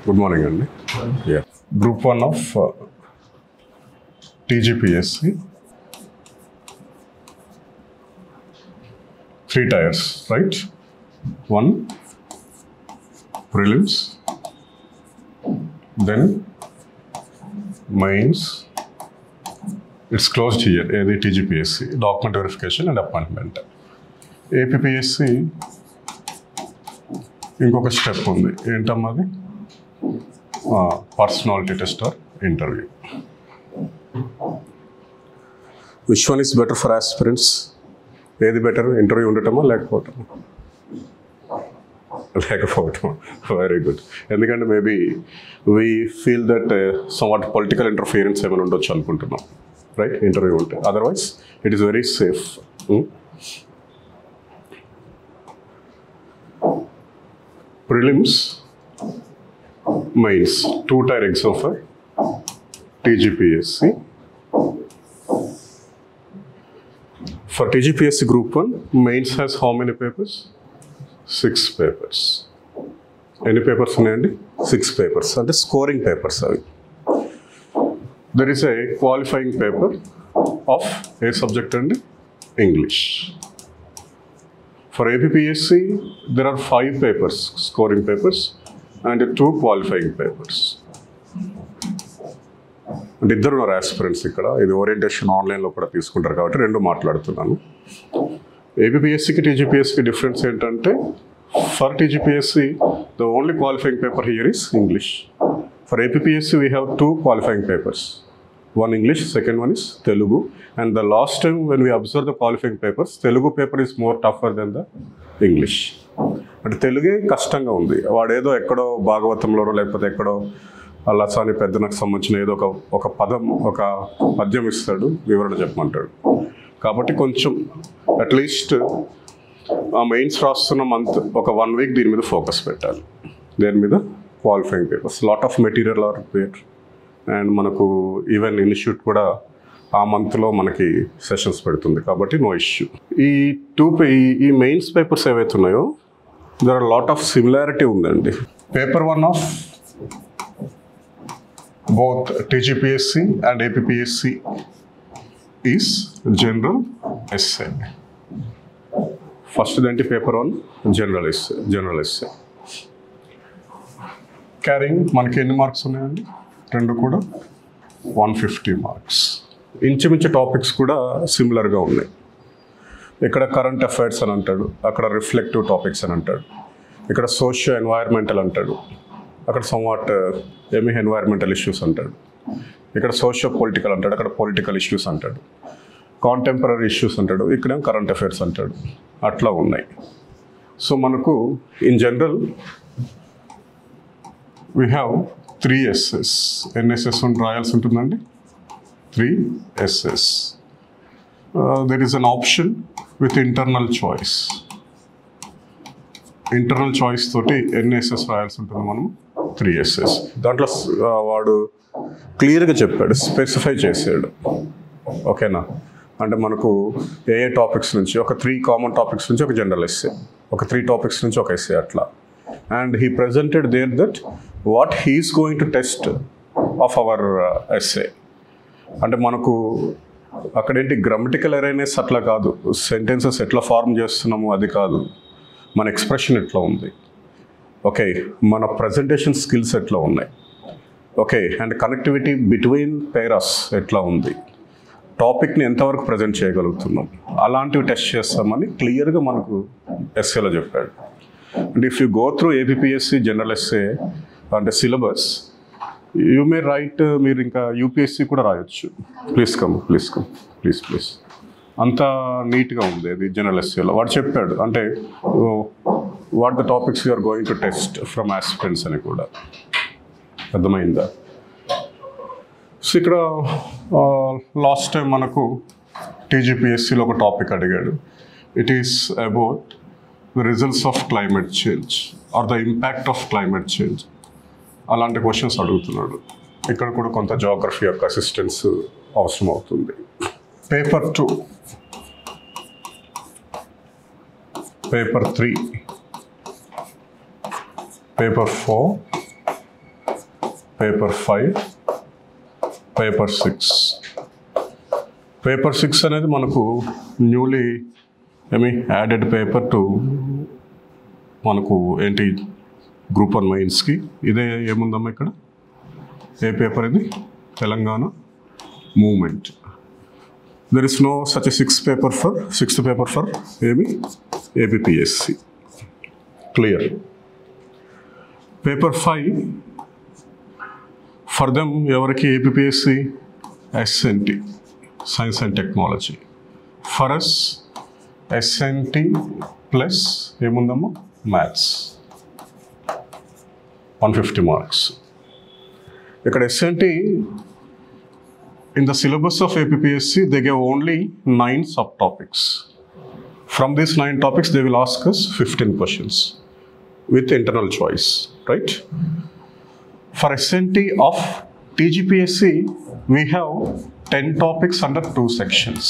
Good morning, Andy. Yeah. Group 1 of TGPSC. 3 tiers, right? 1 prelims, then mains. It's closed here, the TGPSC, document verification and appointment. APPSC, ఇంకొక step ఉంది. ఏంటమ్మా అది? Personality test or interview. Which one is better for aspirants? ఏది better, interview ఉండటమా లేకపోవటమా? లేకపోవటమా. Very good. ఎందుకంటే maybe we feel that somewhat political interference ఏమైనా ఉండొచ్చు అనుకుంటున్నాం, రైట్? ఇంటర్వ్యూ ఉంటే. Otherwise it is very safe. Prelims, mains, 2-tier exam for TGPSC. For TGPSC Group 1, mains has how many papers? 6 papers. Any papers ఉన్నాయండి? 6 papers. అంటే scoring papers అవి. There is a qualifying paper of a subject and English. For APPSC, there are 5 papers, scoring papers, and 2 qualifying papers. అంటే ఇద్దరు ఉన్నారు aspirants ఇక్కడ. ఇది orientation ఆన్లైన్లో కూడా తీసుకుంటారు కాబట్టి రెండు మాట్లాడుతున్నాను. ఏపీపీఎస్సికి టీజీపీఎస్సికి డిఫరెన్స్ ఏంటంటే, for TGPSC the only qualifying paper here is English. For APPSC we have 2 qualifying papers. One English, second one is Telugu. And the last time when we observed the qualifying papers, Telugu paper is more tougher than the English. అంటే తెలుగే కష్టంగా ఉంది. వాడేదో ఎక్కడో భాగవతంలోనో లేకపోతే ఎక్కడో లసాని పెద్దనకు సంబంధించిన ఏదో ఒక పదం, ఒక పద్యం ఇస్తాడు, వివరణ చెప్పమంటాడు. కాబట్టి కొంచెం అట్లీస్ట్ ఆ మెయిన్స్ రాస్తున్న మంత్ ఒక 1 week దీని మీద ఫోకస్ పెట్టాలి. దేని మీద? Qualifying papers. Lot of material are there. And మనకు ఈవెన్ ఇన్స్టిట్యూట్ కూడా ఆ మంత్లో మనకి సెషన్స్ పెడుతుంది కాబట్టి నో ఇష్యూ. ఈ మెయిన్స్ పేపర్స్ ఏవైతే ఉన్నాయో there are lot of similarity ఉందండి. Paper 1 of both TGPSC and APPSC is general essay. First ఏంటి? Paper 1 general essay. క్యారింగ్ మనకి ఎన్ని మార్క్స్ ఉన్నాయండి? రెండు కూడా 150 మార్క్స్. ఇంచుమించు టాపిక్స్ కూడా సిమిలర్గా ఉన్నాయి. ఇక్కడ కరెంట్ అఫైర్స్ అని అంటాడు, అక్కడ రిఫ్లెక్టివ్ టాపిక్స్ అని అంటాడు, ఇక్కడ సోషియో ఎన్వైర్మెంటల్ అంటాడు, అక్కడ సమ్వాట్ ఎన్వైర్మెంటల్ ఇష్యూస్ అంటాడు, ఇక్కడ సోషియో పొలిటికల్ అంటాడు, అక్కడ పొలిటికల్ ఇష్యూస్ అంటాడు, కాంటెంపరీ ఇష్యూస్ అంటాడు, ఇక్కడ కరెంట్ అఫైర్స్ అంటాడు. అట్లా ఉన్నాయి. సో మనకు in general we have 3 essays. ఎన్ని essays రాయాల్సి ఉంటుందండి? 3 essays. There is an option with internal choice. Internal choice తోటి ఎన్ని essays రాయాల్సి ఉంటుంది? మనం 3 essays. దాంట్లో వాడు క్లియర్గా చెప్పాడు, స్పెసిఫై చేసాడు. ఓకేనా? అంటే మనకు ఏ టాపిక్స్ నుంచి ఒక 3 కామన్ టాపిక్స్ నుంచి ఒక జనరల్ ఎస్సే, ఒక 3 టాపిక్స్ నుంచి ఒక ఎస్సే అట్లా. And he presented there that what he is going to test of our essay. అంటే మనకు అక్కడేంటి గ్రామటికల్ ఎరైనెస్ అట్లా కాదు, సెంటెన్సెస్ ఎట్లా ఫార్మ్ చేస్తున్నాము అది కాదు, మన ఎక్స్ప్రెషన్ ఎట్లా ఉంది, ఓకే, మన ప్రజెంటేషన్ స్కిల్స్ ఎట్లా ఉన్నాయి, okay, and connectivity between paras ఎట్లా ఉంది, టాపిక్ని ఎంతవరకు ప్రజెంట్ చేయగలుగుతున్నాం, అలాంటివి టెస్ట్ చేస్తామని క్లియర్గా మనకు ఎస్సేలో చెప్పాడు. And if you go through APPSC general essay and the syllabus, you may write, మీరు ఇంకా యూపీఎస్సీ కూడా రాయొచ్చు. Please come. అంత నీట్గా ఉంది అది జనరల్ ఎస్సేలో. వాడు చెప్పాడు అంటే what the topics you are going to test from aspirants అని కూడా. అర్థమైందా? సో ఇక్కడ లాస్ట్ టైం మనకు టీజీపీఎస్సీలో ఒక టాపిక్ అడిగాడు. It is about the results of climate change or the impact of climate change. అలాంటి క్వశ్చన్స్ అడుగుతున్నాడు. ఇక్కడ కూడా కొంత జాగ్రఫీ యొక్క అసిస్టెన్స్ అవసరం అవుతుంది. Paper 2, paper 3, paper 4 paper 5, paper 6. Paper 6 అనేది మనకు న్యూలీ యాడెడ్ పేపర్ టు మనకు ఏంటి గ్రూప్ 1 మెయిన్స్కి. ఇదే ఏముందమ్మా ఇక్కడ, ఏ పేపర్ ఇది? Telangana movement. There is no such a sixth paper for APPSC. Clear. Paper 5 for them ఎవరికి? APPSC S N T, science and technology. For us S N T plus ఏముందమ్మా? మ్యాథ్స్. 150 మార్క్స్. ఇక్కడ S N T in the syllabus of APPSC, they gave only 9 subtopics. From these 9 topics, they will ask us 15 questions with internal choice, right? For SNT of TGPSC, we have 10 topics under 2 sections.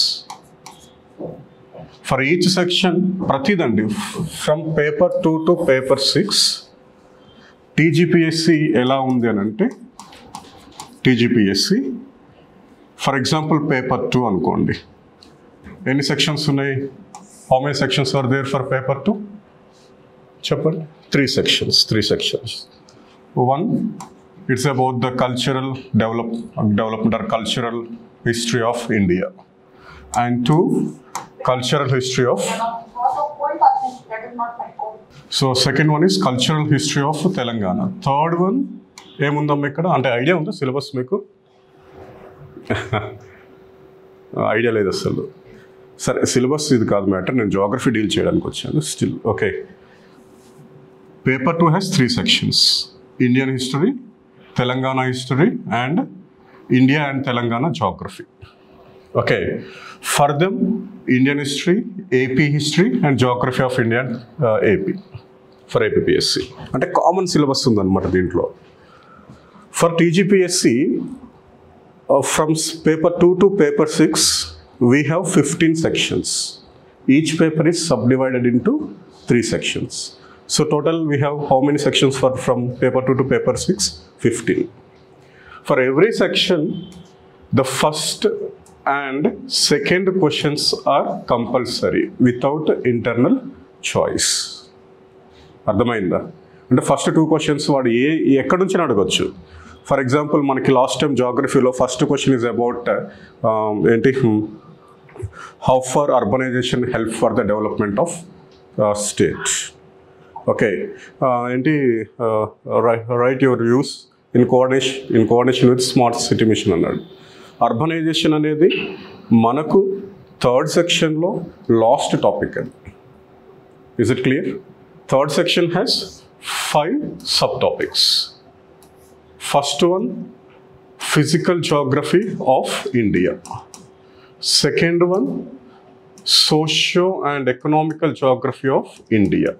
For each section, pratidandi, from paper 2 to paper 6, TGPSC ela undi anante, TGPSC for example paper 2 అనుకోండి. ఎన్ని sections ఉన్నాయి? How many sections are there for paper 2? చెప్పండి. 3 sections. 1, it's about the cultural development or cultural history of India. And 2, cultural history of. So second one is cultural history of Telangana. Third one ఏముందమ్మా ఇక్కడ? అంటే idea ఉందా syllabus మీకు? Idea లేదు అసలు. సరే, syllabus ఇది కాదు మ్యాటర్, నేను జోగ్రఫీ డీల్ చేయడానికి వచ్చాను. Still okay. Paper 2 has 3 sections: Indian history, Telangana history and India and Telangana geography. Okay. For them Indian history, AP history and geography of India and AP for APPSC. అంటే common syllabus ఉందన్నమాట దీంట్లో. For TGPSC, from paper 2 to paper 6, we have 15 sections. Each paper is subdivided into 3 sections. So total we have how many sections from paper 2 to paper 6? 15. For every section, the first and second questions are compulsory without internal choice. అర్థమైందా? అంటే first 2 questions వాడు ఎక్కడి నుంచి అడగొచ్చు. For example మనకి last time జాగ్రఫీలో first question is about ఏంటి, how for urbanization help for the development of state. Okay. ఏంటి, write your views in coordination with smart city mission అన్నాడు. అర్బనైజేషన్ అనేది మనకు 3rd సెక్షన్లో లాస్ట్ టాపిక్ అది. Is it clear? 3rd section has 5 subtopics. First one, physical geography of India. Second one, socio and economical geography of India.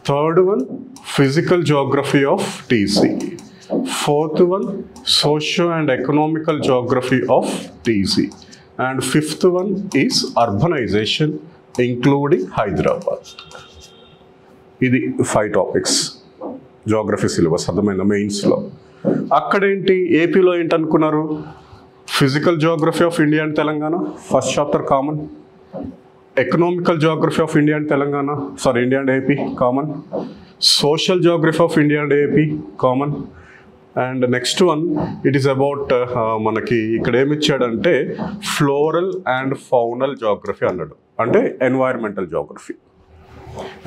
Third one, physical geography of TC. Fourth one, socio and economical geography of TC. And fifth one is urbanization, including Hyderabad. ఇది 5 topics geography syllabus అర్థమైందా మెయిన్స్లో. అక్కడేంటి, ఏపీలో ఏంటి అనుకున్నారు? Physical geography of India and Telangana first chapter common. Economical geography of India and Telangana, sorry India and AP common. Social geography of India and AP common. And next one it is about మనకి ఇక్కడ ఏమిచ్చాడంటే floral and faunal geography అన్నాడు, అంటే environmental geography.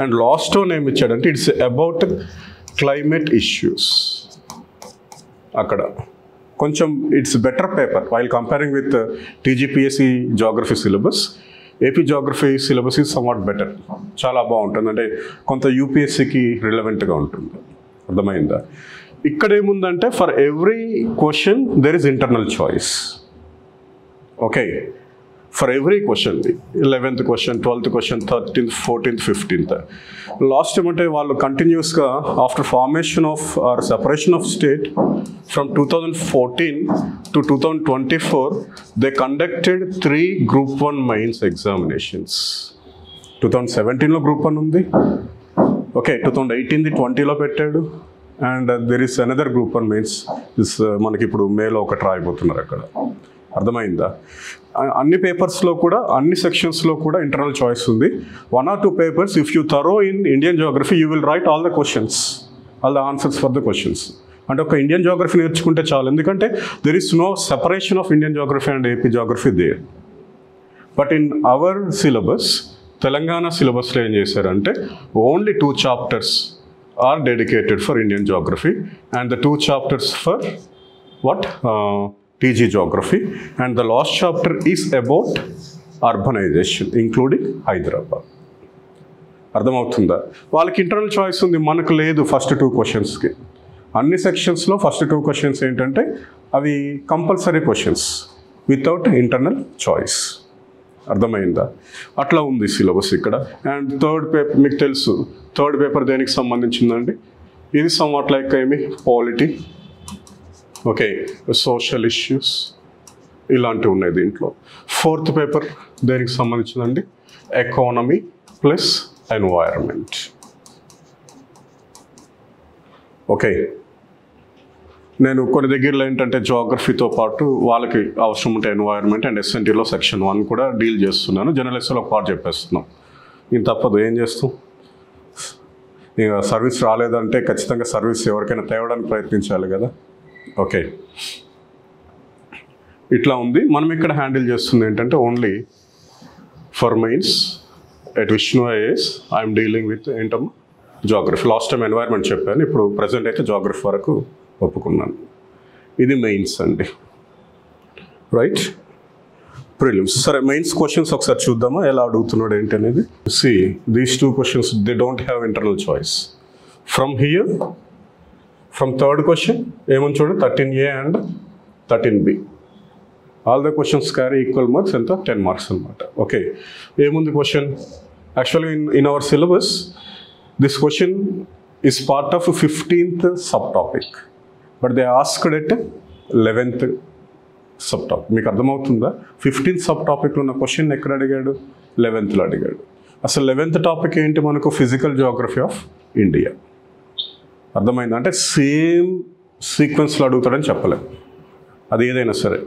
And last one ఏమిచ్చాడంటే it's about climate issues. అక్కడ కొంచెం it's better paper while comparing with TGPSC geography syllabus. AP geography syllabus is somewhat better, చాలా బాగుంటుంది, అంటే కొంత యూపీఎస్సీకి రిలవెంట్గా ఉంటుంది. అర్థమైందా? ఇక్కడ ఏముందంటే for every question there is internal choice. Okay. For every question, 11th question, 12th question, 13th, 14th, 15th. Last ఏమంటే వాళ్ళు కంటిన్యూస్గా after formation of or separation of state from 2014 to 2024 they conducted 3 Group 1 mains examinations. 2017లో Group 1 ఉంది. Okay. 2018 20లో పెట్టాడు. And there is another group 1 mains is మనకి ఇప్పుడు మేలో ఒకటి రాయబోతున్నారు అక్కడ. అర్థమైందా? అన్ని పేపర్స్లో కూడా అన్ని సెక్షన్స్లో కూడా ఇంటర్నల్ చాయిస్ ఉంది. 1 or 2 papers if you thorough in Indian geography you will write all the questions, all the answers for the questions. అంటే ఒక ఇండియన్ జియోగ్రఫీ నేర్చుకుంటే చాలు, ఎందుకంటే there is no separation of Indian geography and AP geography there. But in our syllabus, Telangana సిలబస్లో ఏం చేశారంటే only 2 chapters are dedicated for Indian geography and the 2 chapters for what? TG geography, and the last chapter is about urbanization including Hyderabad. అర్థమవుతుందా? వాళ్ళకి internal choice ఉంది, మనకు లేదు. First 2 క్వశ్చన్స్కి అన్ని సెక్షన్స్లో ఫస్ట్ 2 క్వశ్చన్స్ ఏంటంటే అవి compulsory questions without internal choice. అర్థమైందా? అట్లా ఉంది సిలబస్ ఇక్కడ. అండ్ థర్డ్ పేపర్ మీకు తెలుసు, థర్డ్ పేపర్ దేనికి సంబంధించిందండి? ఇది సమ్వాట్ లైక్ ఏమి పాలిటీ, ఓకే, సోషల్ ఇష్యూస్ ఇలాంటివి ఉన్నాయి దీంట్లో. ఫోర్త్ పేపర్ దేనికి సంబంధించిందండి? Economy plus environment. ఓకే, నేను కొన్ని దగ్గరలో ఏంటంటే జియోగ్రఫీతో పాటు వాళ్ళకి అవసరం ఉంటే ఎన్వైరన్మెంట్ అండ్ ఎస్ఎన్టీలో సెక్షన్ 1 కూడా డీల్ చేస్తున్నాను. జర్నలిస్ట్లో ఒక పార్ట్ చెప్పేస్తున్నాం. ఇది తప్పదు, ఏం చేస్తాం? ఇక సర్వీస్ రాలేదంటే ఖచ్చితంగా సర్వీస్ ఎవరికైనా తేవడానికి ప్రయత్నించాలి కదా. ఓకే, ఇట్లా ఉంది. మనం ఇక్కడ హ్యాండిల్ చేస్తుంది ఏంటంటే only for mains at Vishnu IAS I'm dealing with ఏంటమ్మా జియోగ్రఫీ. లాస్ట్ టైం ఎన్వైర్న్మెంట్ చెప్పాను, ఇప్పుడు ప్రజెంట్ అయితే జియోగ్రఫీ వరకు ఒప్పుకున్నాను. ఇది మెయిన్స్ అండి, రైట్? ప్రిలిమ్స్. సరే, మెయిన్స్ క్వశ్చన్స్ ఒకసారి చూద్దామా ఎలా అడుగుతున్నాడు ఏంటి అనేది. See these 2 questions they don't have internal choice. From here, from third question ఏమని చూడండి, 13A and 13B. All the questions carry equal marks, ఎంత? 10 marks అనమాట. ఓకే, ఏముంది క్వశ్చన్? యాక్చువల్గా in our syllabus this question is part of 15th sub topic, but they asked at 11th sub topic. మీకు అర్థమవుతుందా? 15th sub టాపిక్లో ఉన్న question ఎక్కడ అడిగాడు? 11thలో అడిగాడు. అసలు 11th టాపిక్ ఏంటి మనకు? Physical geography of India. అర్థమైంది? అంటే సేమ్ సీక్వెన్స్లో అడుగుతాడని చెప్పలేము. అది ఏదైనా సరే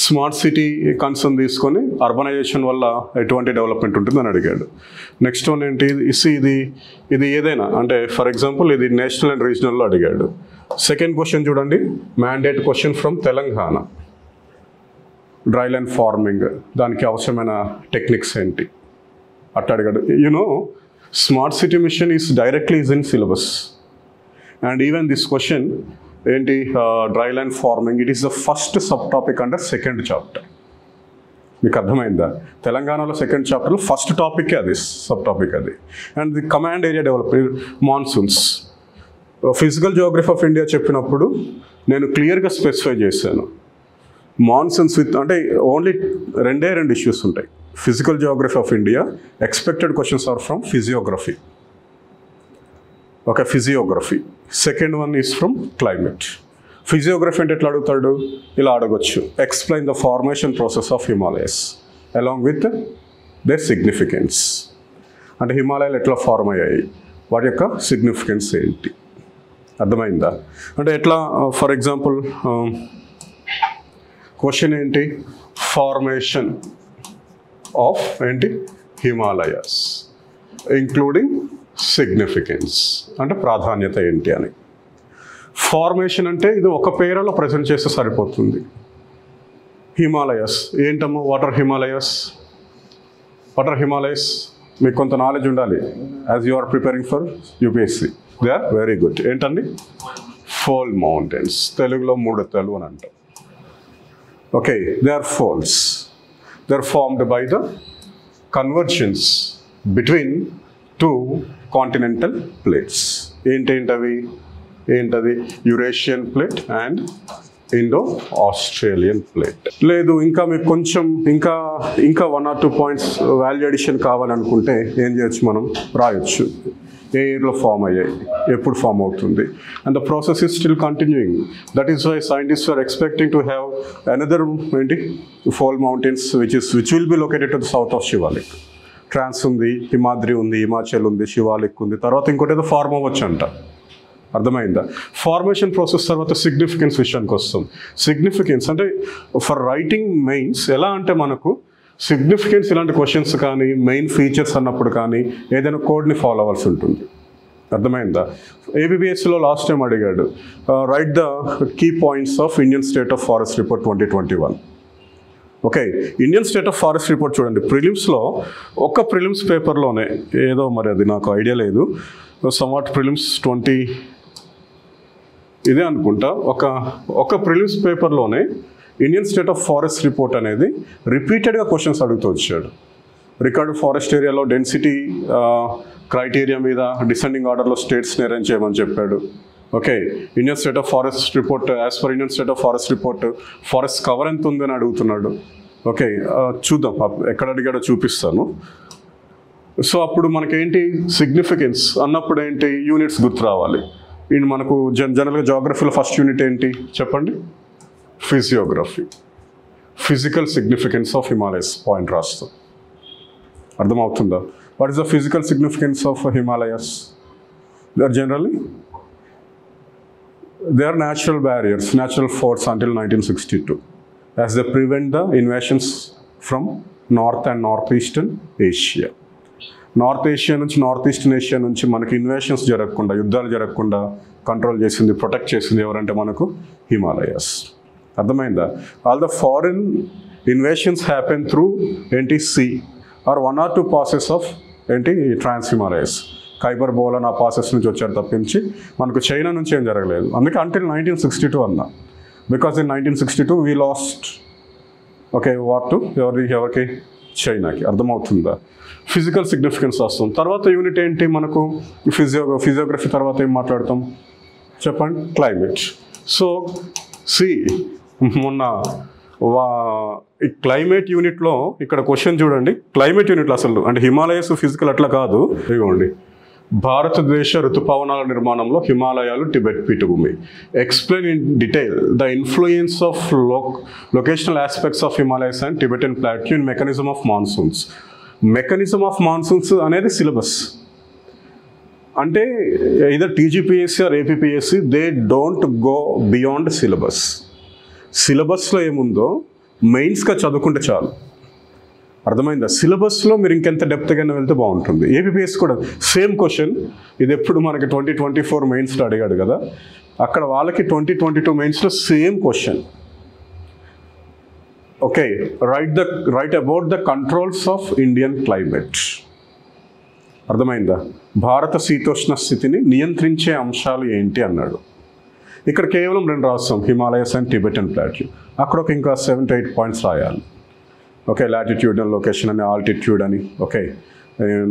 స్మార్ట్ సిటీ కన్సర్న్ తీసుకొని అర్బనైజేషన్ వల్ల ఎటువంటి డెవలప్మెంట్ ఉంటుందని అడిగాడు. నెక్స్ట్ వన్ ఏంటి? ఇది ఏదైనా అంటే ఫర్ ఎగ్జాంపుల్ ఇది నేషనల్ అండ్ రీజనల్లో అడిగాడు. సెకండ్ క్వశ్చన్ చూడండి, mandate question from Telangana, dry land farming, దానికి అవసరమైన టెక్నిక్స్ ఏంటి అట్లా అడిగాడు. You know smart city machine is directly is in syllabus. And even this question, dry land farming, it is the first subtopic under second chapter. మీకు అర్థమైందా? తెలంగాణలో second చాప్టర్లో first topic అది, సబ్ టాపిక్ అది. And the command area development, monsoons. Physical geography of India చెప్పినప్పుడు నేను క్లియర్గా specify చేశాను మాన్సూన్స్ విత్, అంటే ఓన్లీ 2 ఇష్యూస్ ఉంటాయి. Physical geography of India expected questions are from physiography. Okay, physiography. Second one is from climate. Physiography అంటే ఎట్లా అడుగుతాడు? ఇలా అడగొచ్చు, explain the formation process of Himalayas along with their significance. అంటే హిమాలయాలు ఎట్లా ఫార్మ్ అయ్యాయి, వాటి యొక్క సిగ్నిఫికెన్స్ ఏంటి? అర్థమైందా? అంటే ఎట్లా, ఫర్ ఎగ్జాంపుల్ క్వశ్చన్ ఏంటి? Formation of Himalayas including significance, అంటే ప్రాధాన్యత ఏంటి అని. ఫార్మేషన్ అంటే ఇది ఒక పేరాలో ప్రజెంట్ చేస్తే సరిపోతుంది. హిమాలయస్ ఏంటమ్మా? What are Himalayas? మీకు కొంత నాలెడ్జ్ ఉండాలి as you are preparing for UPSC. They are very good. ఏంటండి? ఫోల్ మౌంటైన్స్, తెలుగులో 3 తెలు అని అంటాం. Okay, they are folds. They are formed by the convergence between 2 continental plates. ఏంటది? Eurasian plate and Indo Australian plate. లేదు ఇంకా మీకు కొంచెం ఇంకా 1 or 2 points వాల్యూ అడిషన్ కావాలనుకుంటే ఏం చేయొచ్చు? మనం రాయొచ్చు ఏ ఇయర్లో ఫామ్ అయ్యాయి, ఎప్పుడు ఫామ్ అవుతుంది. And the process is still continuing. That is why scientist are expecting to have another fold mountains which will be located to the south of Shivalik. Trans ఉంది, హిమాద్రి ఉంది, హిమాచల్ ఉంది, శివాలిక్ ఉంది, తర్వాత ఇంకోటి ఏదో ఫార్మ్ అవ్వచ్చు అంట. అర్థమైందా? ఫార్మేషన్ ప్రాసెస్ తర్వాత సిగ్నిఫికెన్స్ విషయానికి వస్తాం. సిగ్నిఫికెన్స్ అంటే ఫర్ రైటింగ్ మెయిన్స్ ఎలా అంటే మనకు సిగ్నిఫికెన్స్ ఇలాంటి క్వశ్చన్స్ కానీ మెయిన్ ఫీచర్స్ అన్నప్పుడు కానీ ఏదైనా కోడ్ని ఫాలో అవ్వాల్సి ఉంటుంది. అర్థమైందా? ఏబిపిఎస్సిలో లాస్ట్ టైం అడిగాడు, write the key points of Indian state of forest report 2021. Okay, Indian state of forest report చూడండి, ప్రిలిమ్స్లో ఒక్క ప్రిలిమ్స్ పేపర్లోనే ఏదో మరి అది నాకు ఐడియా లేదు, సమ్వాట్ ప్రిలిమ్స్ 20 ఇదే అనుకుంటా, ఒక ప్రిలిమ్స్ పేపర్లోనే Indian state of forest report అనేది రిపీటెడ్గా క్వశ్చన్స్ అడుగుతూ వచ్చాడు. రికార్డు ఫారెస్ట్ ఏరియాలో డెన్సిటీ క్రైటీరియా మీద డిసెండింగ్ ఆర్డర్లో స్టేట్స్ని అరేంజ్ చేయమని చెప్పాడు. Okay, Indian state of forest report, as per Indian state of forest report forest cover ఎంత ఉందని అడుగుతున్నాడు. ఓకే, చూద్దాం ఎక్కడ అడిగాడో చూపిస్తాను. సో అప్పుడు మనకేంటి సిగ్నిఫికెన్స్ అన్నప్పుడు ఏంటి, యూనిట్స్ గుర్తు రావాలి. ఇది మనకు జనరల్గా జాగ్రఫీలో ఫస్ట్ యూనిట్ ఏంటి చెప్పండి, physiography. Physical significance of Himalayas point రాస్తాం. అర్థమవుతుందా? What is the physical significance of Himalayas? They are generally they are natural barriers, natural forts until 1962, as they prevent the invasions from North and Northeastern Asia. North Asia నుంచి north eastern Asia నుంచి మనకి invasions జరగకుండా, యుద్ధాలు జరగకుండా control చేసింది, protect చేసింది ఎవరంటే మనకు హిమాలయాస్. అర్థమైందా? All the foreign invasions happen through ఏంటి సీ ఆర్ 1 or 2 passes ఆఫ్ ఏంటి ట్రాన్స్ హిమాలయస్. ఖైబర్ బోలన్ ఆ పాసెస్ నుంచి వచ్చారు తప్పించి మనకు చైనా నుంచి ఏం జరగలేదు. అందుకే అంటిల్ 1962 అన్నా, because in 1962 we last okay war to ఎవరికి చైనాకి. అర్థమవుతుందా? ఫిజికల్ సిగ్నిఫికెన్స్ వస్తుంది. తర్వాత యూనిట్ ఏంటి మనకు ఫిజియోగ్రఫీ తర్వాత ఏం మాట్లాడతాం చెప్పండి, క్లైమేట్. సో మొన్న ఈ క్లైమేట్ యూనిట్లో ఇక్కడ క్వశ్చన్ చూడండి, క్లైమేట్ యూనిట్లో అసలు అంటే హిమాలయస్ ఫిజికల్ అట్లా కాదు. ఇదిగోండి, భారతదేశ ఋతుపవనాల నిర్మాణంలో హిమాలయాలు, టిబెట్ పీఠభూమి. Explain in detail the influence of locational aspects of Himalayas and Tibetan plateau in mechanism of monsoons. Mechanism of monsoons అనేది సిలబస్. అంటే either TGPSC or APPSC, they don't go beyond syllabus. సిలబస్లో ఏముందో మెయిన్స్గా చదువుకుంటే చాలు. అర్థమైందా? సిలబస్లో మీరు ఇంకెంత డెప్త్గానే వెళ్తే బాగుంటుంది. ఏపీపీఎస్ కూడా సేమ్ క్వశ్చన్, ఇది ఎప్పుడు మనకి 2024 మెయిన్స్లో అడిగాడు కదా, అక్కడ వాళ్ళకి 2022 మెయిన్స్లో same question. Okay, write about the controls of Indian climate. అర్థమైందా? భారత శీతోష్ణ స్థితిని నియంత్రించే అంశాలు ఏంటి అన్నాడు. ఇక్కడ కేవలం 2 రాస్తాం, హిమాలయస్ అండ్ టిబెటన్ ప్లాట్యూ. అక్కడ ఒక ఇంకా 7 to 8 పాయింట్స్ రాయాలి. ఓకే, లాటిట్యూడ్ అండ్ లొకేషన్ అని, ఆల్టిట్యూడ్ అని, ఓకే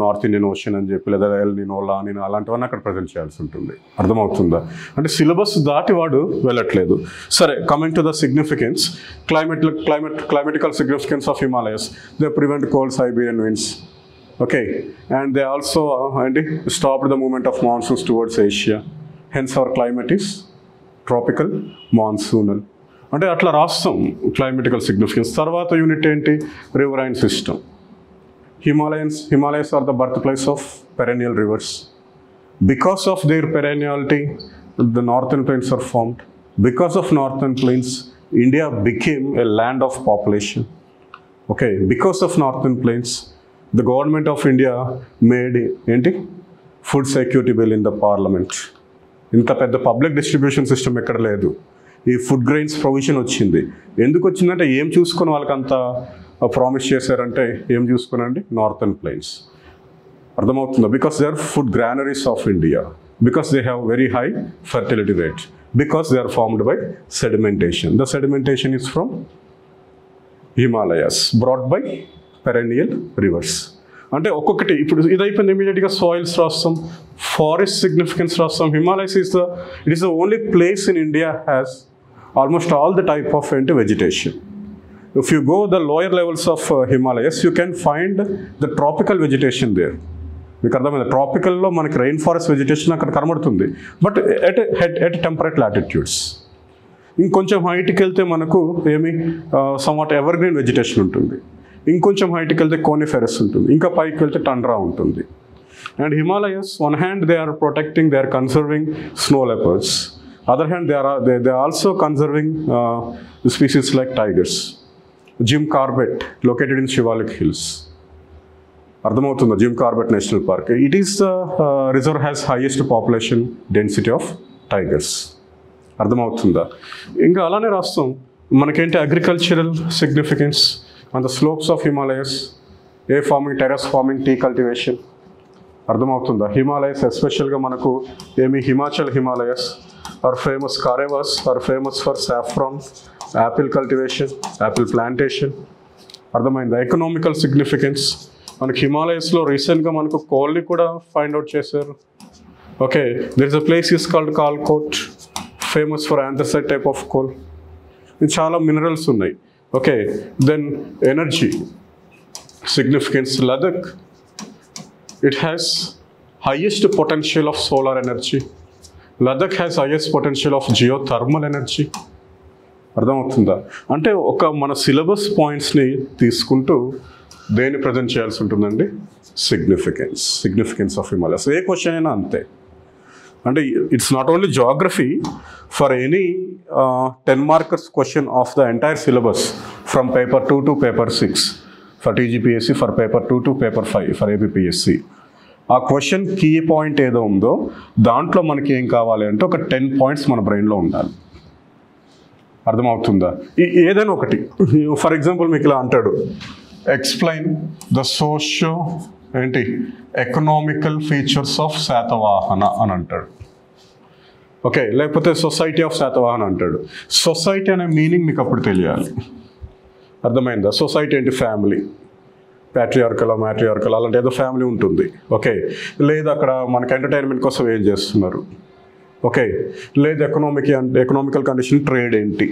నార్త్ ఇండియన్ ఓషన్ అని చెప్పి, లేదా ఎల్ నినో, లా నినో అలాంటివన్నీ అక్కడ ప్రజెంట్ చేయాల్సి ఉంటుంది. అర్థమవుతుందా? అంటే సిలబస్ దాటి వాడు వెళ్ళట్లేదు. సరే, coming to the significance, climatical significance of Himalayas, they prevent cold Siberian winds. Okay, and they also అంటే stopped the movement of monsoons towards Asia, hence our climate is tropical monsoonal. అంటే అట్లా రాస్తాం క్లైమేటికల్ సిగ్నిఫికెన్స్. తర్వాత unit ఏంటి, riverine system. Himalayas are the birth place of perennial rivers. Because of their perenniality the northern plains are formed. Because of northern plains India became a land of population. Okay, because of northern plains the government of India made ఏంటి food security bill in the parliament. ఇంత పెద్ద public distribution system ఎక్కడ లేదు. ఈ food grains provision వచ్చింది. ఎందుకు వచ్చిందంటే ఏం చూసుకొని వాళ్ళకంత ప్రామిస్ చేశారంటే ఏం చూసుకునండి, నార్థన్ ప్లెయిన్స్. అర్థమవుతుందా? Because they are food granaries of India, because they have very high fertility rate, because they are formed by sedimentation. The sedimentation is from Himalayas brought by perennial rivers. అంటే ఒక్కొక్కటి ఇప్పుడు ఇది అయిపోయింది, ఇమీడియట్గా సాయిల్స్ రాస్తాం, forest significance రాస్తాం. Himalayas it is the only place in India has almost all the type of vegetation. If you go the lower levels of Himalayas, you can find the tropical vegetation there. మీకు అర్థమైంది, ట్రాపికల్లో మనకి rain forest vegetation అక్కడ కనబడుతుంది, but at temperate latitudes. ఇంకొంచెం హైట్కి వెళ్తే మనకు ఏమి somewhat ever green vegetation ఉంటుంది. ఇంకొంచెం హైట్కి వెళ్తే కోనిఫెరస్ ఉంటుంది. ఇంకా పైకి వెళ్తే టండ్రా ఉంటుంది. And Himalayas, one hand they are protecting, they are conserving snow leopards. Other hand, they are also conserving species like tigers. Jim Corbett, located in Shivalik Hills. అర్థమవుతుందా? Jim Corbett national park. It is the reserve has highest population density of tigers. అర్థమవుతుందా? ఇంకా అలానే రాస్తాం మనకేంటి agricultural significance on the slopes of Himalayas, a farming, terrace farming, tea cultivation. అర్థమవుతుందా? హిమాలయస్ ఎస్పెషల్గా మనకు Himachal Himalayas are famous, Karewas are famous for saffron, apple cultivation, apple plantation. అర్థమైందా? Economical significance మనకి హిమాలయస్లో రీసెంట్గా మనకు కోల్ని కూడా ఫైండ్ అవుట్ చేశారు. Okay, there is a place is called Kalakot, famous for anthracite type of coal. చాలా మినరల్స్ ఉన్నాయి. Okay, then energy significance, Ladakh it has highest potential of solar energy. Ladakh has highest potential of geothermal energy. అర్థమవుతుందా? అంటే ఒక మన syllabus పాయింట్స్ని తీసుకుంటూ దేన్ని present చేయాల్సి ఉంటుందండి? Significance of Himalayas. A question అయినా అంతే. అంటే it's not only geography, for any 10 markers question of the entire syllabus from paper 2 to paper 6 for TGPSC, for paper 2 to paper 5 for APPSC. ఆ క్వశ్చన్ కీ పాయింట్ ఏదో ఉందో దాంట్లో మనకి ఏం కావాలి అంటే ఒక 10 పాయింట్స్ మన బ్రెయిన్లో ఉండాలి. అర్థమవుతుందా? ఏదైనా ఒకటి. ఫర్ ఎగ్జాంపుల్ మీకు ఇలా అంటాడు, explain the socio economical features of Satavahana అని అంటాడు. ఓకే, లేకపోతే సొసైటీ ఆఫ్ శాతవాహన అంటాడు. సొసైటీ అనే మీనింగ్ మీకు అప్పుడు తెలియాలి. అర్థమైందా? సొసైటీ ఏంటి? ఫ్యామిలీ, ప్యాట్రియార్కల్, మ్యాట్రియార్కల్, అలాంటి ఏదో ఫ్యామిలీ ఉంటుంది. ఓకే, లేదు అక్కడ మనకి ఎంటర్టైన్మెంట్ కోసం ఏం చేస్తున్నారు. ఓకే, లేదు ఎకనామికల్ కండిషన్, ట్రేడ్ ఏంటి.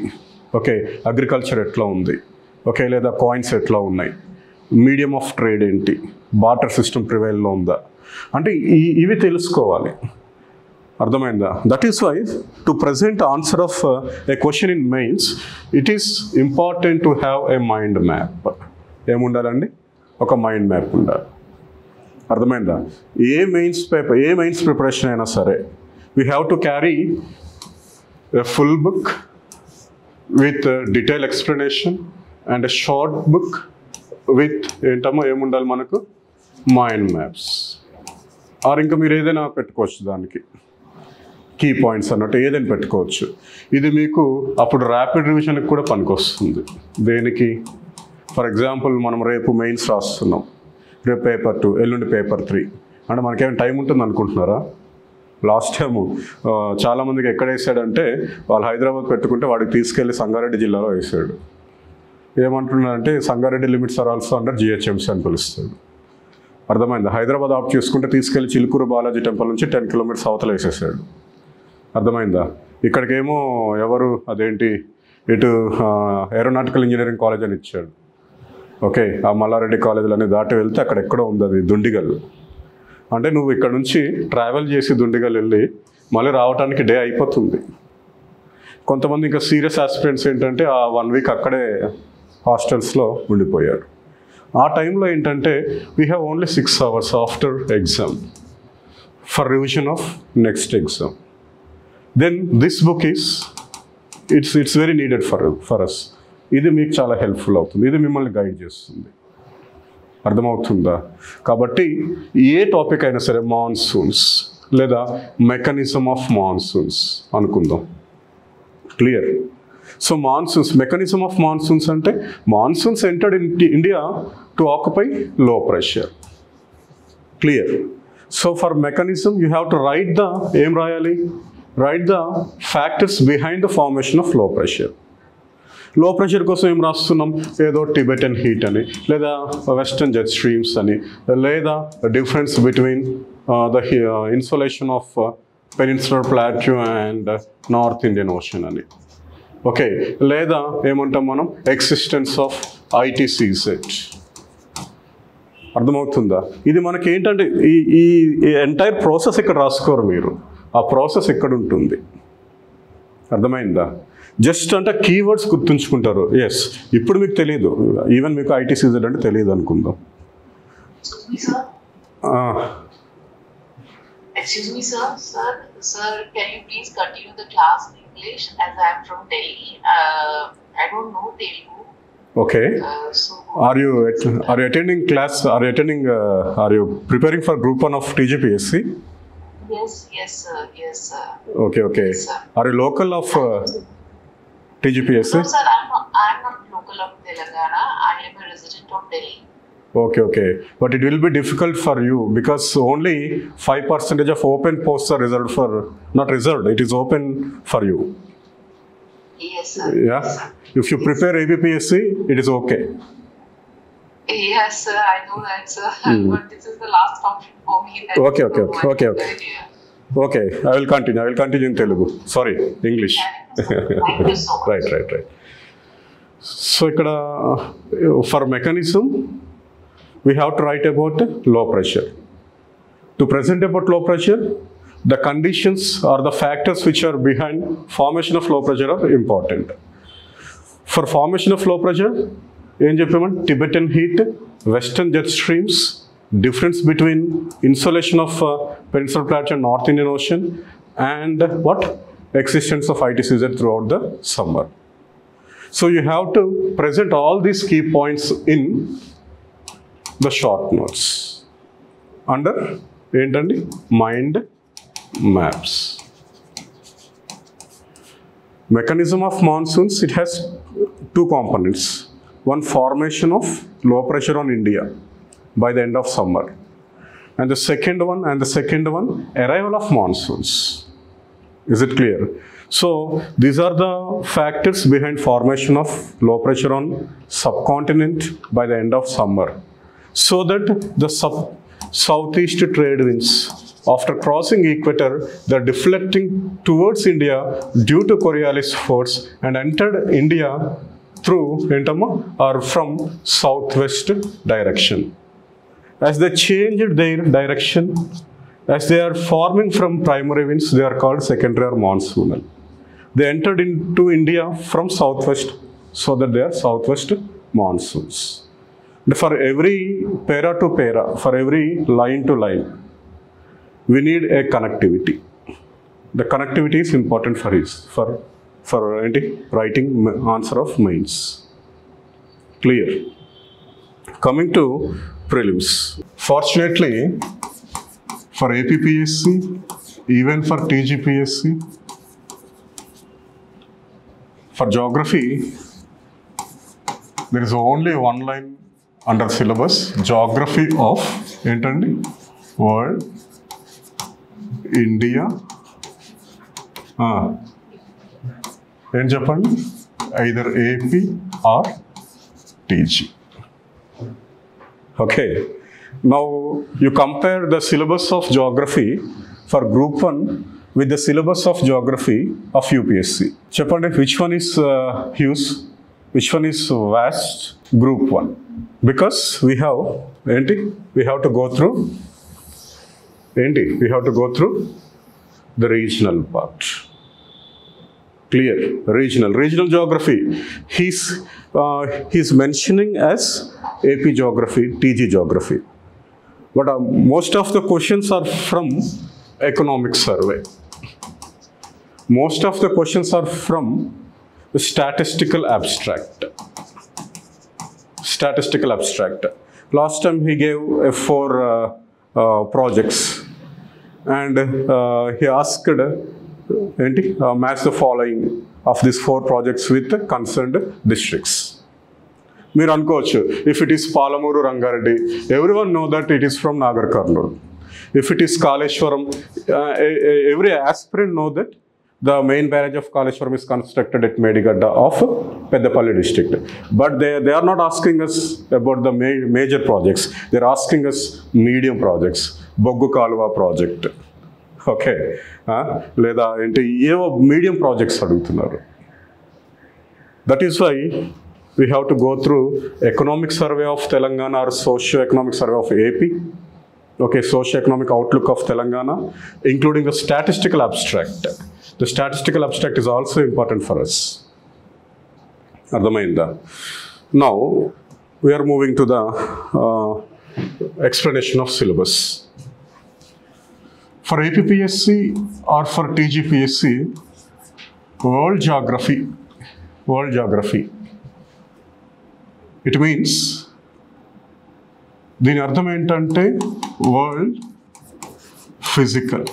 ఓకే, అగ్రికల్చర్ ఎట్లా ఉంది. ఓకే, లేదా కాయిన్స్ ఎట్లా ఉన్నాయి, మీడియం ఆఫ్ ట్రేడ్ ఏంటి, బార్టర్ సిస్టమ్ ప్రివైల్లో ఉందా, అంటే ఇవి తెలుసుకోవాలి. అర్థమైందా? That is why to present answer of a question in mains it is important to have a mind map. ఏముండాలండి? ఒక మైండ్ మ్యాప్ ఉండాలి. అర్థమైందా? ఏ మెయిన్స్ ప్రిపరేషన్ అయినా సరే we have to carry A full book with detail explanation and a short book with ఏముండాలి మనకు? Mind maps. Are ఇంకా మీరు ఏదైనా పెట్టుకోవచ్చు, దానికి కీ పాయింట్స్ అన్నట్టు ఏదైనా పెట్టుకోవచ్చు. ఇది మీకు అప్పుడు ర్యాపిడ్ రివిజన్కి కూడా పనికొస్తుంది. దేనికి? ఫర్ ఎగ్జాంపుల్ మనం రేపు మెయిన్స్ రాస్తున్నాం, రేపు పేపర్ 2, ఎల్లుండి పేపర్ 3 అంటే మనకేమైనా టైం ఉంటుంది అనుకుంటున్నారా? లాస్ట్ టైము చాలామందికి ఎక్కడ వేసాడంటే వాళ్ళు హైదరాబాద్ పెట్టుకుంటే వాడికి తీసుకెళ్ళి సంగారెడ్డి జిల్లాలో వేసాడు. ఏమంటున్నాడంటే Sangareddy limits are also under GHMC అని పిలుస్తాడు. అర్థమైందా? హైదరాబాద్ ఆప్ట్ చేసుకుంటే తీసుకెళ్ళి చిలుకూరు బాలాజీ టెంపుల్ నుంచి 10 కిలోమీటర్స్ అవతల వేసేసాడు. అర్థమైందా? ఇక్కడికేమో ఎవరు అదేంటి ఇటు ఏరోనాటికల్ ఇంజనీరింగ్ కాలేజ్ అని ఇచ్చాడు. ఓకే, ఆ మల్లారెడ్డి కాలేజీలన్నీ దాటి వెళ్తే అక్కడ ఎక్కడో ఉంది అది దుండిగల్. అంటే నువ్వు ఇక్కడ నుంచి ట్రావెల్ చేసి దుండిగల్ వెళ్ళి మళ్ళీ రావడానికి డే అయిపోతుంది. కొంతమంది ఇంకా సీరియస్ ఆస్పిరెంట్స్ ఏంటంటే ఆ 1 వీక్ అక్కడే హాస్టల్స్లో ఉండిపోయారు. ఆ టైంలో ఏంటంటే we have only 6 hours after exam for revision of next exam. Then this book is its very needed for us. ఇది మీకు చాలా హెల్ప్ఫుల్ అవుతుంది, ఇది మిమ్మల్ని గైడ్ చేస్తుంది. అర్థమవుతుందా? కాబట్టి ఏ టాపిక్ అయినా సరే, మాన్సూన్స్ లేదా మెకానిజం ఆఫ్ మాన్సూన్స్ అనుకుందాం. Clear? So monsoons, mechanism of monsoons అంటే monsoons entered in India to occupy low pressure. Clear? So for mechanism you have to write the, ఏం రాయాలి? Write the factors behind the formation of low pressure. Low pressure కోసం ఏం రాస్తున్నాం? ఏదో Tibetan heat అని, లేదా western jet streams అని, లేదా difference between the insulation of peninsular plateau and north Indian ocean అని. ఓకే, లేదా ఏమంటాం మనం? Existence of ITCZ. అర్థమవుతుందా? ఇది మనకి ఏంటంటే ఈ ఎంటైర్ ప్రాసెస్ ఇక్కడ రాసుకోరు మీరు, ఆ ప్రాసెస్ ఇక్కడ ఉంటుంది. అర్థమైందా? జస్ట్ అంటే కీవర్డ్స్ గుర్తుంచుకుంటారు. ఎస్, ఇప్పుడు మీకు తెలియదు, ఈవెన్ మీకు ఐటీసీజెడ్ అంటే తెలియదు అనుకుందాం. Excuse me, sir. Sir, can you please continue the class in English as I am from Delhi? I don't know Telugu. Okay. So Are you attending class? Are you preparing for Group 1 of TGPSC? yes, sir. Yes, sir. Okay. Yes, sir. Are you local of TGPSC? No, sir. I'm not local of Telangana. I am a resident of Delhi. Okay. But it will be difficult for you because only 5% of open posts are reserved for, not reserved, it is open for you. Yes, sir. Yeah. If you prepare ABPSC, it is okay. Yes, sir. I know that, sir. But this is the last option for me. That Okay. is not my Okay. idea. Okay. I will continue in Telugu. Sorry, English. Thank you so much. Right. So, ikkada for mechanism, we have to write about low pressure. To present about low pressure, the conditions or the factors which are behind formation of low pressure are important. For formation of low pressure, Tibetan heat, western jet streams, difference between insolation of Peninsular Plateau and North Indian Ocean, and existence of ITCZ throughout the summer. So you have to present all these key points in the short notes under mind maps. Mechanism of monsoons, it has two components. One, formation of low pressure on India by the end of summer, and the second one arrival of monsoons. Is it clear? So these are the factors behind formation of low pressure on subcontinent by the end of summer, so that the southeast trade winds, after crossing equator, they are deflecting towards India due to Coriolis force and entered India through or from southwest direction. As they changed their direction, as they are forming from primary winds, they are called secondary or monsoonal. They entered into India from southwest, so that they are southwest monsoons. For every para to para, for every line to line, we need a connectivity. The connectivity is important for writing answer of mains. Clear? Coming to prelims. Fortunately, for APPSC, even for TGPSC, for geography, there is only one line under syllabus, geography of world, India, either AP or TG. Okay. Now you compare the syllabus of geography for Group 1 with the syllabus of geography of UPSC. Cheppandi, which one is huge? Which one is vast? Group 1. Because we have to go through the regional part. Clear? Regional geography. He's mentioning as AP geography, TG geography. But most of the questions are from economic survey. Most of the questions are from the statistical abstract. Last time he gave 4 projects, and he asked match the following of these 4 projects with concerned districts. Meer ankochu, if it is Palamuru Rangareddy, everyone know that it is from Nagar Karnool. If it is Kaleshwaram, every aspirant know that the main barrage of Kaleshwaram is constructed at Medigadda of Peddapalli district. But they are not asking us about the major projects. They are asking us medium projects. Boggu Kaluva project. Okay. Leda ఏవో medium projects అడుగుతున్నారు. That is why we have to go through economic survey of Telangana or socio-economic survey of AP. Okay, socio-economic outlook of Telangana, including the statistical abstract. The statistical abstract is also important for us. Ardhamainda. Now, we are moving to the explanation of syllabus. For APPSC or for TGPSC, world geography. It means దీని అర్థం ఏంటంటే world physical,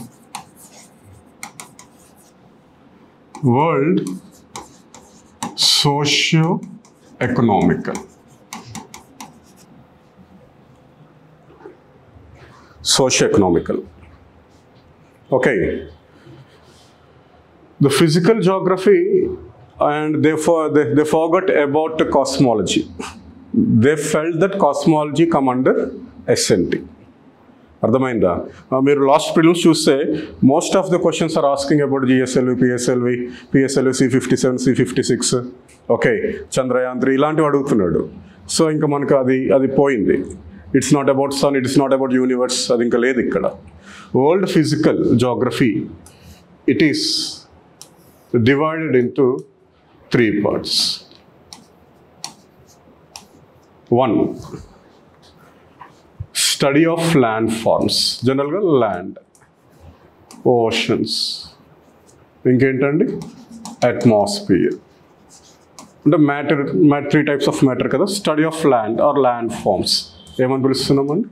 world socio economical, okay. The physical geography, and therefore they forgot about the cosmology. They felt that cosmology come under SNT. అర్థమైందా? మీరు last prelims చూస్తే most of the questions are asking about GSLV, PSLV, C57, C56, okay, Chandrayaan 3 ఇలాంటివి అడుగుతున్నాడు. So ఇంకా మనకు అది పోయింది. It's not about sun, it's not about universe, అది ఇంకా లేదు ఇక్కడ. World physical geography, it is divided into 3 parts. 1, study of landforms, general land, oceans, ఇంకేంటండి atmosphere, అంటే మ్యాటర్ 3 types of matter కదా. Study of land or land forms ఏమని పిలుస్తున్నామండి?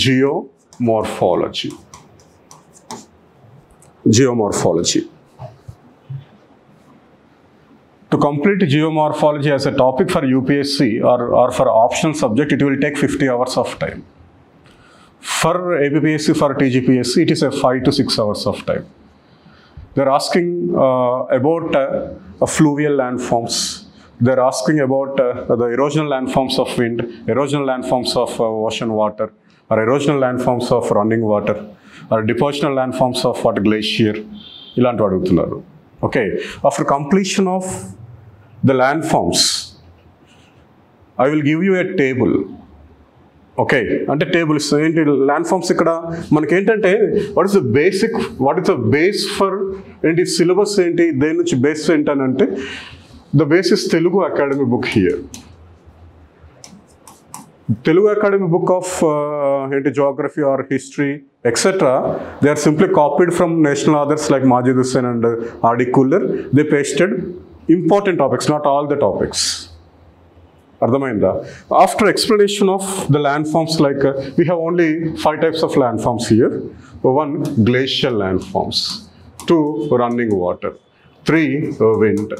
Geomorphology. To complete geomorphology as a topic for UPSC or for optional subject, it will take 50 hours of time. For APPSC, for TGPSC, it is a 5 to 6 hours of time. They're asking about fluvial landforms. They're asking about the erosional landforms of wind, erosional landforms of ocean water, or erosional landforms of running water, or depositional landforms of what, glacier. ఇలాంటి అడుగుతున్నారు. Okay, after completion of the landforms, I will give you a table. Okay, అంటే table ఇస్తాం. ఏంటి ల్యాండ్ఫార్మ్స్ ఇక్కడ మనకేంటంటే what is the base for ఏంటి syllabus ఏంటి, దేని నుంచి బేస్ ఏంటనంటే the base is Telugu academy book here. Telugu Academy book of geography or history, etc. They are simply copied from national authors like Majid Hussain and R.D. Kuller. They pasted important topics, not all the topics. Ardhamainda? After explanation of the landforms, like we have only 5 types of landforms here. 1, glacial landforms. 2, running water. 3, wind.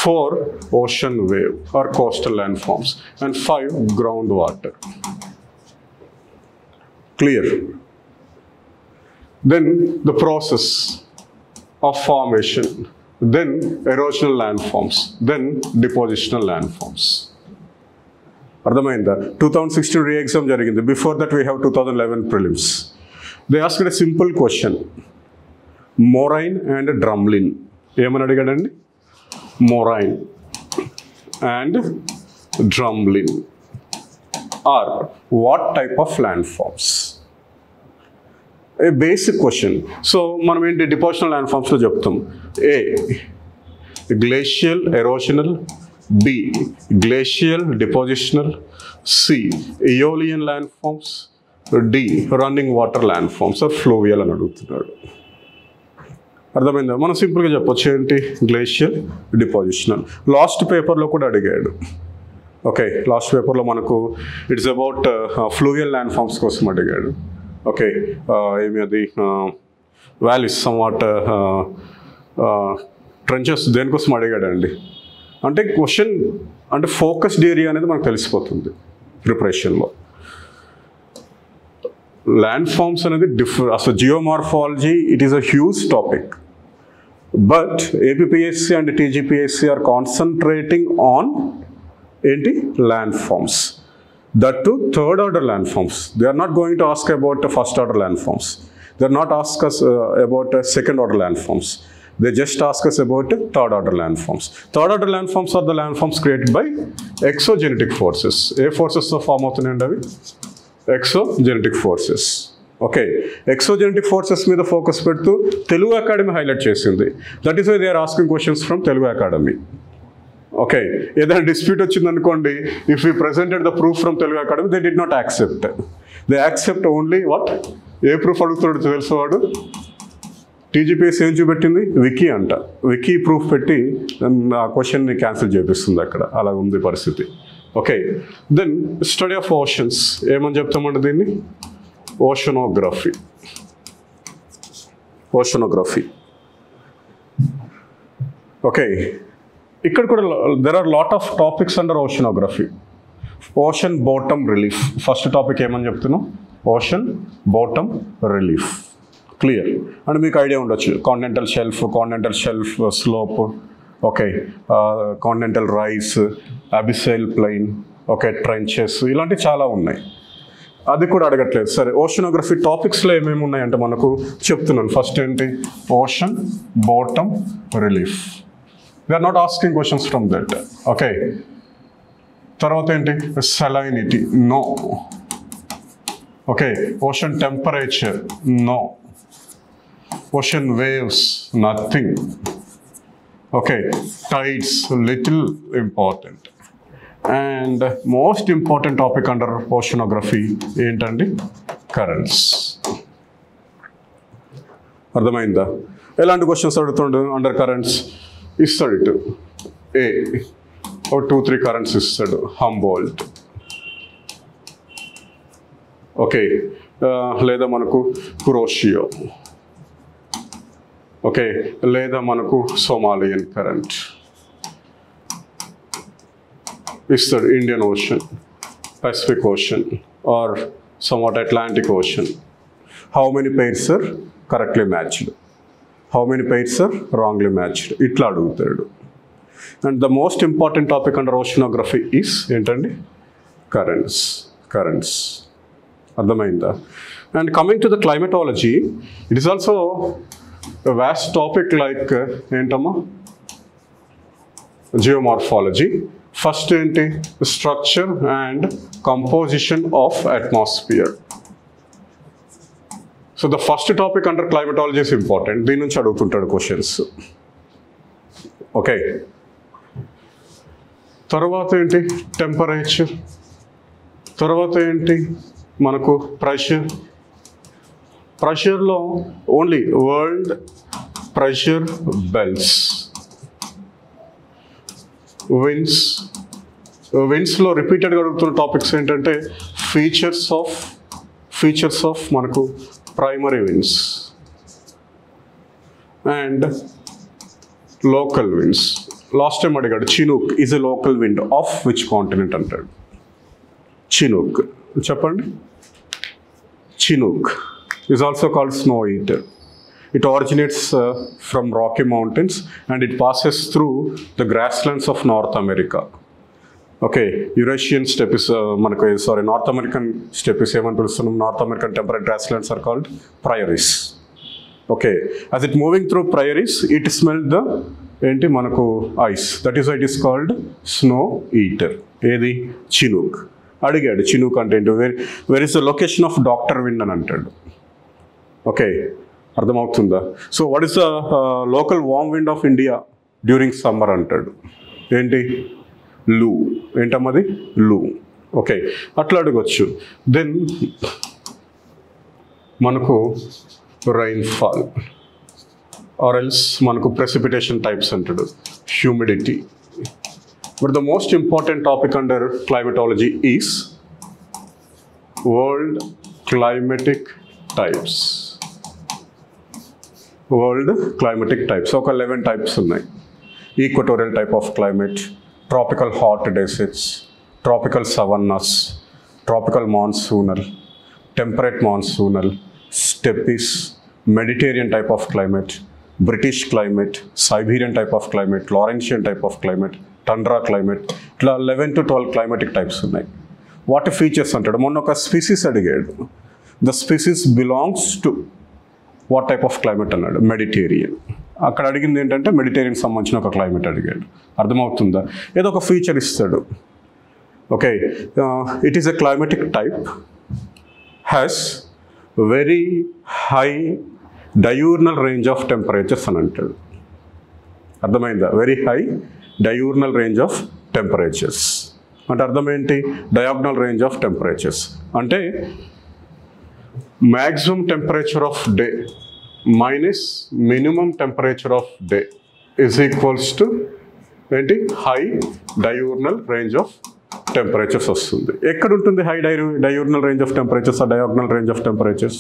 4, ocean wave or coastal landforms, and 5, groundwater. Clear? Then the process of formation, then erosional landforms, then depositional landforms. Ardhamainda? 2016 re-exam jarigindi. Before that we have 2011 prelims. They asked a simple question. Moraine and drumlin. Emani adigadandi? Moraine and drumlin are what type of landforms? A basic question. So మనం ఏంటి depositional landforms లో చెప్తాం. A, glacial erosional. B, glacial depositional. C, aeolian landforms. D, running water landforms or fluvial అని అడుగుతున్నాడు. అర్థమైందా? మనం సింపుల్గా చెప్పొచ్చు ఏంటి, గ్లేషియల్, డిపోజిషనల్. లాస్ట్ పేపర్లో కూడా అడిగాడు. ఓకే, లాస్ట్ పేపర్లో మనకు it's about fluvial land forms కోసం అడిగాడు. ఓకే, ఏమి అది వ్యాలీస్ సమ్వాట్ ట్రెంచెస్ దేనికోసం అడిగాడండి అంటే క్వశ్చన్ అంటే ఫోకస్డ్ ఏరియా అనేది మనకు తెలిసిపోతుంది ప్రిపరేషన్లో. landforms అనేది different. అసలు geomorphology it is a huge topic, but APPSC and TGPSC are concentrating on ఏంటి landforms. That too third order landforms. They are not going to ask about first order landforms. They are not ask us about second order landforms. They just ask us about third order landforms. Third order landforms are the landforms created by exogenetic forces. ఏ forces తో form అవుతున్నాయండి అవి? exogenetic forces. Okay, exogenetic forces మీద focus పెడుతూ Telugu academy highlight చేసింది. That is why they are asking questions from Telugu academy. Okay, ఏదైనా dispute వచ్చిందనుకోండి, if you presented the proof from Telugu academy, they did not accept. They accept only what ఏ proof అడుగుతున్నాడు తెలుసు వాడు? TGPSC ఏం చూపెట్టింది? వికీ అంట. వికీ ప్రూఫ్ పెట్టి ఆ క్వశ్చన్ని క్యాన్సిల్ చేపిస్తుంది అక్కడ. అలా ఉంది పరిస్థితి. Okay, then study of oceans ఏమని చెప్తామండి దీన్ని? ఓషనోగ్రఫీ. ఓషనోగ్రఫీ. ఓకే, ఇక్కడ కూడా there are lot of topics under oceanography. Ocean bottom relief first topic ఏమని చెప్తున్నాం? Ocean bottom relief. Clear. And మీకు ఐడియా ఉండొచ్చు, continental shelf slope, okay, continental rise, abyssal plain, okay, trenches, ఇలాంటివి చాలా ఉన్నాయి. అది కూడా అడగట్లేదు. సరే, ఓషనోగ్రఫీ టాపిక్స్లో ఏమేమి ఉన్నాయంటే మనకు చెప్తున్నాను. ఫస్ట్ ఏంటి? Ocean bottom relief. They are not asking questions from that. Okay, తర్వాత ఏంటి? salinity, no. Okay, ocean temperature, no. Ocean waves, nothing. Okay, tides, little important. And most important topic under oceanography ఏంటండి? Currents. అర్థమైందా? ఎలాంటి questions అడుగుతుండు under currents? ఇస్తాడు ఇటు ఏ 2-3 currents ఇస్తాడు. హంబోల్ట్, ఓకే, లేదా మనకు కురోషియో, ఓకే, లేదా మనకు సోమాలియన్ కరెంట్ ఇస్తాడు. Indian ocean, Pacific ocean or somewhat Atlantic ocean. How many pairs are correctly matched, how many pairs are wrongly matched, ఇట్లా అడుగుతాడు. And the most important topic under oceanography is ఏంటండి? Currents. Currents. అర్థమైందా? And coming to the climatology, it is also vast topic like ఏంటమ్మా? Geomorphology. First ఏంటి? Structure and composition of atmosphere. So the first topic under climatology is important. దీని నుంచి అడుగుతుంటాడు questions. Okay, తర్వాత ఏంటి? Temperature. తర్వాత ఏంటి మనకు? ప్రెషర్. ప్రెషర్లో only world pressure belts. Winds. విండ్స్లో రిపీటెడ్గా అడుగుతున్న టాపిక్స్ ఏంటంటే ఫీచర్స్ ఆఫ్ మనకు primary winds and local winds. Last time అడిగాడు, Chinook is a local wind of which continent అంటాడు. చినూక్ చెప్పండి. Chinook is also called snow eater. It originates from Rocky Mountains and it passes through the grasslands of North America. Okay, Eurasian steppes, North American steppes, North American temperate grasslands are called prairies. Okay, as it moving through prairies, it smelled the ice. That is why it is called snow eater. Edi Chinook. అడిగాడు chinook అంటే ఏంటి? Where is the location of doctor wind అని అంటాడు. Okay, అర్థమవుతుందా? So what is the local warm wind of India during summer అంటాడు. ఏంటి? లూ. ఏంటమ్మది? లూ. ఓకే, అట్లా అడగచ్చు. దెన్ మనకు రైన్ఫాల్ ఆర్ ఎల్స్ మనకు ప్రెసిపిటేషన్ టైప్స్ అంటాడు. Humidity. But the most important topic under climatology is world climatic types. World climatic types. So 11 types ఉన్నాయి. Equatorial type of climate, tropical hot deserts, tropical savannas, tropical monsoonal, temperate monsoonal, steppes, Mediterranean type of climate, British climate, Siberian type of climate, Laurentian type of climate, tundra climate. ఇట్లా 11 to 12 climatic types ఉన్నాయి. వాటి features అంటాడు. మొన్న ఒక species అడిగాడు. The species belongs to what type of climate అన్నాడు? Mediterranean. అక్కడ అడిగింది ఏంటంటే మెడిటేరియన్ సంబంధించిన ఒక క్లైమేట్ అడిగాడు. అర్థమవుతుందా? ఏదో ఒక ఫీచర్ ఇస్తాడు. Okay, it is a climatic type, has very high diurnal range of temperatures అని అంటాడు. అర్థమైందా? Very high diurnal range of temperatures అంటే అర్థం ఏంటి? డయాగ్నల్ రేంజ్ ఆఫ్ టెంపరేచర్స్ అంటే maximum temperature of day minus minimum temperature of day is equals to ఏంటి high diurnal range of temperatures వస్తుంది. ఎక్కడ ఉంటుంది high diurnal range of temperatures or diagonal range of temperatures?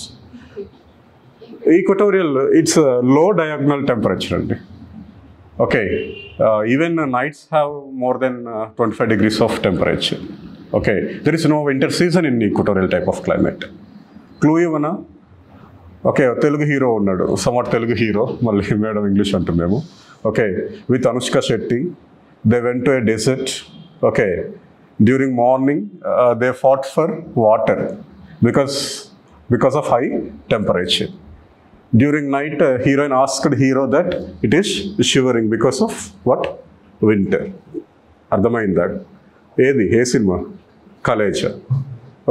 Equatorial, it's a low diagonal temperature అండి. Okay, even nights have more than 25 degrees of temperature. Okay, there is no winter season in equatorial type of climate. Clue ఇవ్వనా? Okay, Telugu hero ఉన్నాడు, somewhat Telugu hero, మళ్ళీ madam English అంటున్నాము. Okay, with Anushka Shetty, they went to a dessert. Okay, during morning they fought for water because of high temperature. During night, heroine asked hero that it is shivering because of what? Winter. అర్థమైందా? ఏది ఏ cinema? Khaleja.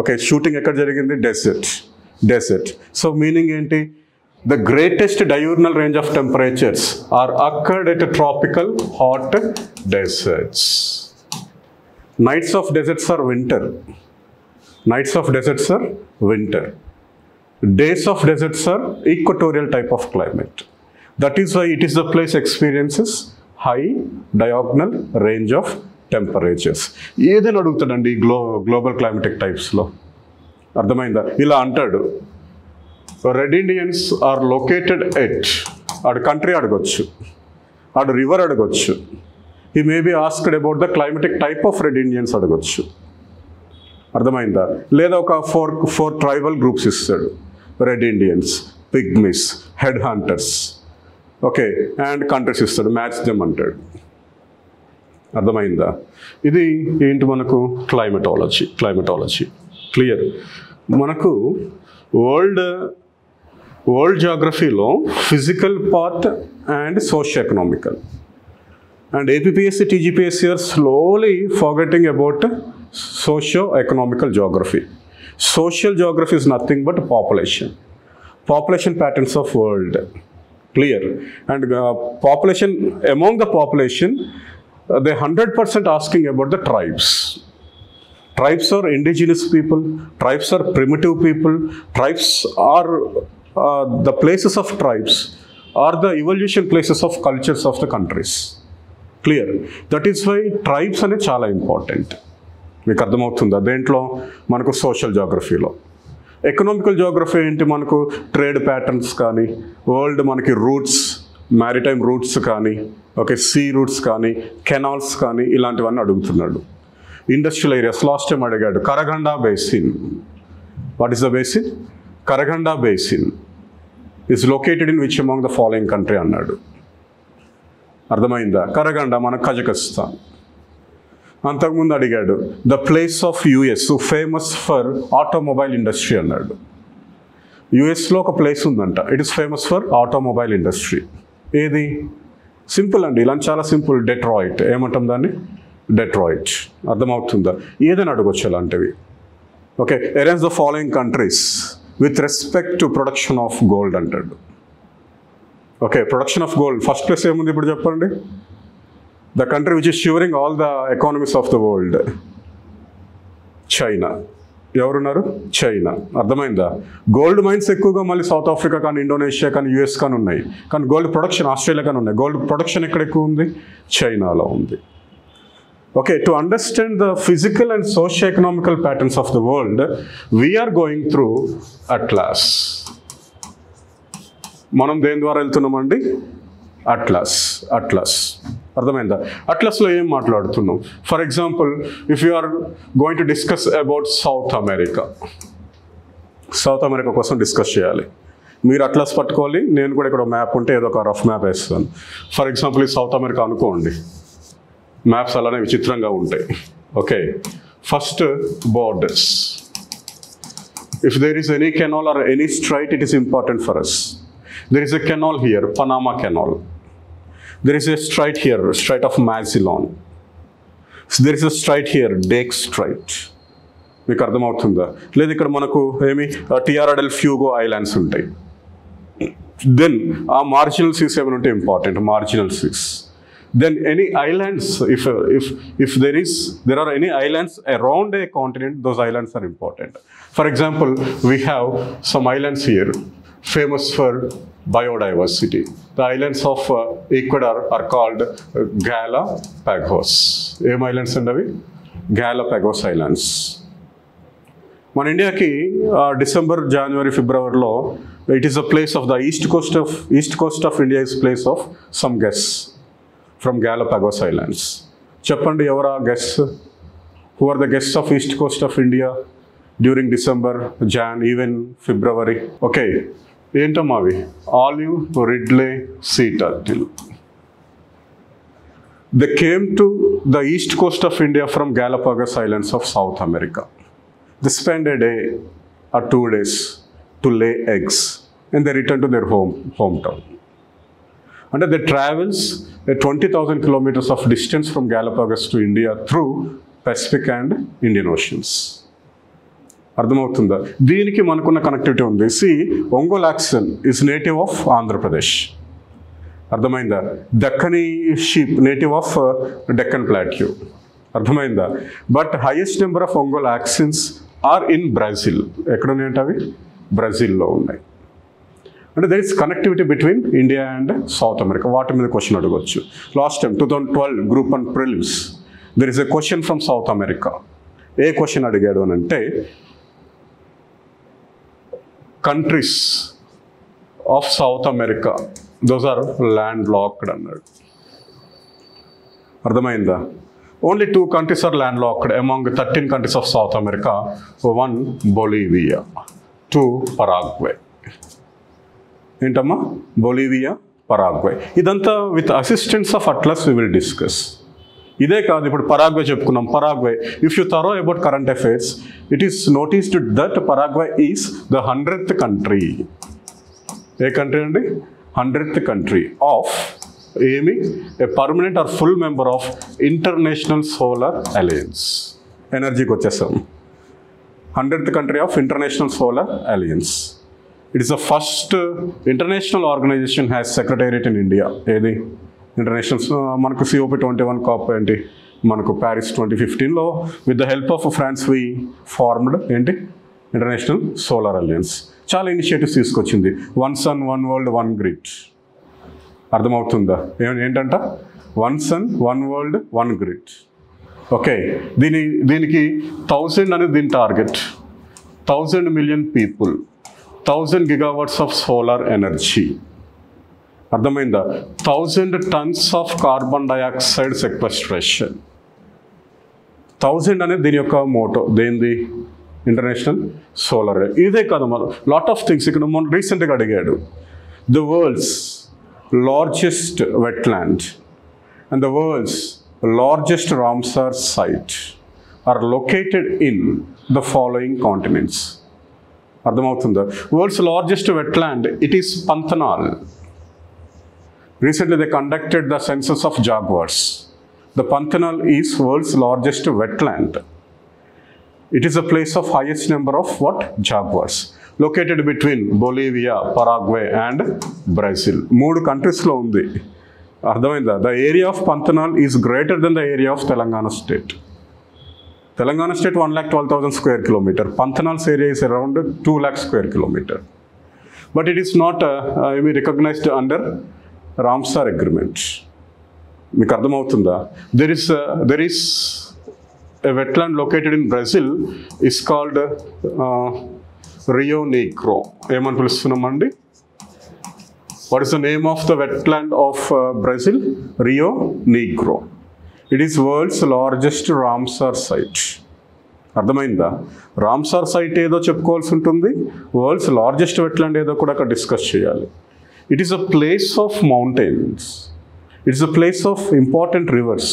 Okay, shooting ఎక్కడ జరిగింది? Dessert. So meaning ఏంటి? The greatest diurnal range of temperatures are occurred at tropical hot deserts. Nights of deserts are winter. Days of deserts are equatorial type of climate. That is why it is the place experiences high diagonal range of temperatures. ఏదైనా అడుగుతాడండి global climatic టైప్స్లో. అర్థమైందా? ఇలా అంటాడు, red Indians are located at, ఆడు country అడగొచ్చు, ఆడు river అడగొచ్చు. He may be asked about the climatic type of red Indians అడగొచ్చు. అర్థమైందా? లేదా ఒక ఫోర్ ట్రైబల్ గ్రూప్స్ ఇస్తాడు, red Indians, pygmies, head hunters. Okay, and countries ఇస్తాడు, మ్యాచ్ దెమ్ అంటాడు. అర్థమైందా? ఇది ఏంటి మనకు? క్లైమటాలజీ. క్లియర్? మనకు వరల్డ్ జాగ్రఫీలో physical part and socio economical. And APPSC, TGPSC are slowly forgetting about socio-economical geography. Social geography is nothing but population patterns of world. Clear? And population, among the population, they 100% asking about the tribes. Tribes are indigenous people, tribes are primitive people, tribes are the places of tribes are the evolution places of cultures of the countries. Clear? That is why tribes అనేది చాలా important. మీకు అర్థమవుతుందా? దేంట్లో? మనకు social జాగ్రఫీలో. Economical geography ఏంటి? మనకు trade patterns కానీ, world మనకి రూట్స్, మ్యారిటైమ్ రూట్స్ కానీ, ఓకే, సీ రూట్స్ కానీ, కెనాల్స్ కానీ, ఇలాంటివన్నీ అడుగుతున్నాడు. ఇండస్ట్రియల్ ఏరియాస్ లాస్ట్ టైం అడిగాడు. Karaganda basin. What is the basin? Karaganda basin is located in which among the following country అన్నాడు. అర్థమైందా? కరగండ మన కజకస్తాన్. అంతకుముందు అడిగాడు the place of US famous for automobile industry అన్నాడు. యుఎస్లో ఒక ప్లేస్ ఉందంట, it is famous for automobile industry. ఏది? సింపుల్ అండి, ఇలా చాలా సింపుల్. డెట్రాయిట్. ఏమంటాం దాన్ని? డెట్రాయిట్. అర్థమవుతుందా? ఏదైనా అడగొచ్చు అలాంటివి. Okay, arrange the following countries with respect to production of gold అంటాడు. Okay, production of gold first place ఏముంది ఇప్పుడు చెప్పండి? The country which is shivering all the economies of the world, China. ఎవరున్నారు? చైనా. అర్థమైందా? గోల్డ్ మైన్స్ ఎక్కువగా మళ్ళీ South Africa కానీ, Indonesia కానీ, యుఎస్ కానీ ఉన్నాయి. కానీ గోల్డ్ ప్రొడక్షన్ ఆస్ట్రేలియా కానీ ఉన్నాయి. గోల్డ్ ప్రొడక్షన్ ఎక్కడ ఎక్కువ ఉంది? చైనాలో ఉంది. Okay, to understand the physical and socio economical patterns of the world we are going through atlas. మనం దేని ద్వారా వెళ్తున్నామండి? అట్లాస్. అర్థమైందా? అట్లాస్లో ఏం మాట్లాడుతున్నాం? For example, if you are going to discuss about South America కోసం డిస్కస్ చేయాలి. మీరు అట్లాస్ పట్టుకోవాలి, నేను కూడా ఇక్కడ మ్యాప్ ఉంటే ఏదో ఒక రఫ్ మ్యాప్ వేస్తాను. ఫర్ ఎగ్జాంపుల్, ఈ సౌత్ అమెరికా అనుకోండి. మ్యాప్స్ అలానే విచిత్రంగా ఉంటాయి. Okay, first borders. If there is any canal or any strait, it is important for us. There is a canal here, Panama Canal. There is a strait here, Strait of Magellan. So there is a strait here, Drake Strait. మీకు అర్థమవుతుందా? లేదు, ఇక్కడ మనకు ఏమి Tierra del Fuego islands ఉంటాయి. Then ఆ marginal seas ఏమైనా ఉంటే important. Marginal seas, then any islands, if there are any islands around a continent, those islands are important. For example, we have some islands here famous for biodiversity. The islands of Ecuador are called Galapagos. Em islands andavi? Galapagos Islands. మన ఇండియాకి December జనవరి ఫిబ్రవరిలో it is a place of the east coast of India is place of some guests from Galapagos Islands. Cheppandi evara guests? Who are the guests of east coast of India during December, Jan, even February? Okay, ఏంటమ్మా అవి? Olive Ridley sea turtle. They came to the east coast of India from Galapagos Islands of South America. They spend a day or 2 days to lay eggs and they return to their hometown. And they travels a 20,000 kilometers of distance from Galapagos to India through Pacific and Indian Oceans. అర్థమవుతుందా? దీనికి మనకున్న connectivity ఉంది. C Ongole axon is native of Andhra Pradesh. అర్థమైందా? దక్కని sheep native of Deccan plateau. అర్థమైందా? But highest number of Ongole యాక్సన్స్ are in Brazil. ఎక్కడ ఉన్నాయంటే అవి బ్రెజిల్లో ఉన్నాయి. అంటే there is connectivity between India and south America. వాటి మీద క్వశ్చన్ అడగవచ్చు. Last time 2012 group 1 prelims there is a question from south America. A question అడిగాడు అని అంటే countries of south America those are land locked అన్నాడు. అర్థమైందా? Only 2 countries are landlocked among 13 countries of South America. 1 Bolivia, 2 Paraguay. ఏంటమ్మా? Bolivia, Paraguay. ఇదంతా with assistance of atlas we will discuss. ఇదే కాదు, ఇప్పుడు పరాగ్వే చెప్పుకున్నాం. Paraguay, if you thorough about current affairs, it is noticed that Paraguay is the 100th country. ఏ country అండి? 100th country of ఏమి? A permanent or full member of international solar alliance. ఎనర్జీకి వచ్చేసాం. 100th country of international solar alliance. It is the first international organization has secretariat in India. ఏది? International. మనకు COP21 cap ఏంటి? మనకు Paris 2015లో with the help of France we formed ఏంటి? International solar alliance. చాలా initiatives తీసుకొచ్చింది. 1 sun 1 world 1 grid. అర్థమవుతుందా? ఏంటంట? 1 sun 1 world 1 grid. Okay, దీనికి 1000 అనేది దీని target. 1000 million people, 1000 gigawatts of solar energy. అర్థమైందా? 1000 tons of carbon dioxide sequestration. 1000 అనేది దీని యొక్క మోటో. దేనిది? International solar. ఇదే కాదు, మనం లాట్ ఆఫ్ థింగ్స్. ఇక్కడ మొన్న రీసెంట్గా అడిగాడు. The world's largest wetland and the world's largest Ramsar site are located in the following continents. అర్థమవుతుందా? World's largest wetland, it is Pantanal. Recently they conducted the census of jaguars. The Pantanal is world's largest wetland. It is a place of highest number of what? Jaguars. Located between Bolivia, Paraguay and Brazil. 3 కంట్రీస్లో ఉంది. అర్థమైందా? The area of Pantanal is greater than the area of Telangana state. Telangana state 1,12,000 square kilometers. Pantanal's area is around 2 lakh square kilometers. But it is not recognized under Ramsar Agreement. మీకు అర్థమవుతుందా? There is a wetland located in Brazil is called Rio Negro. ఏమని పిలుస్తున్నామండి? What is the name of the wetland of Brazil? Rio Negro. It is world's largest Ramsar site. అర్థమైందా? Ramsar site ఏదో చెప్పుకోవాల్సి ఉంటుంది, world's largest wetland ఏదో కూడా అక్కడ discuss చేయాలి. It is a place of mountains, it is a place of important rivers,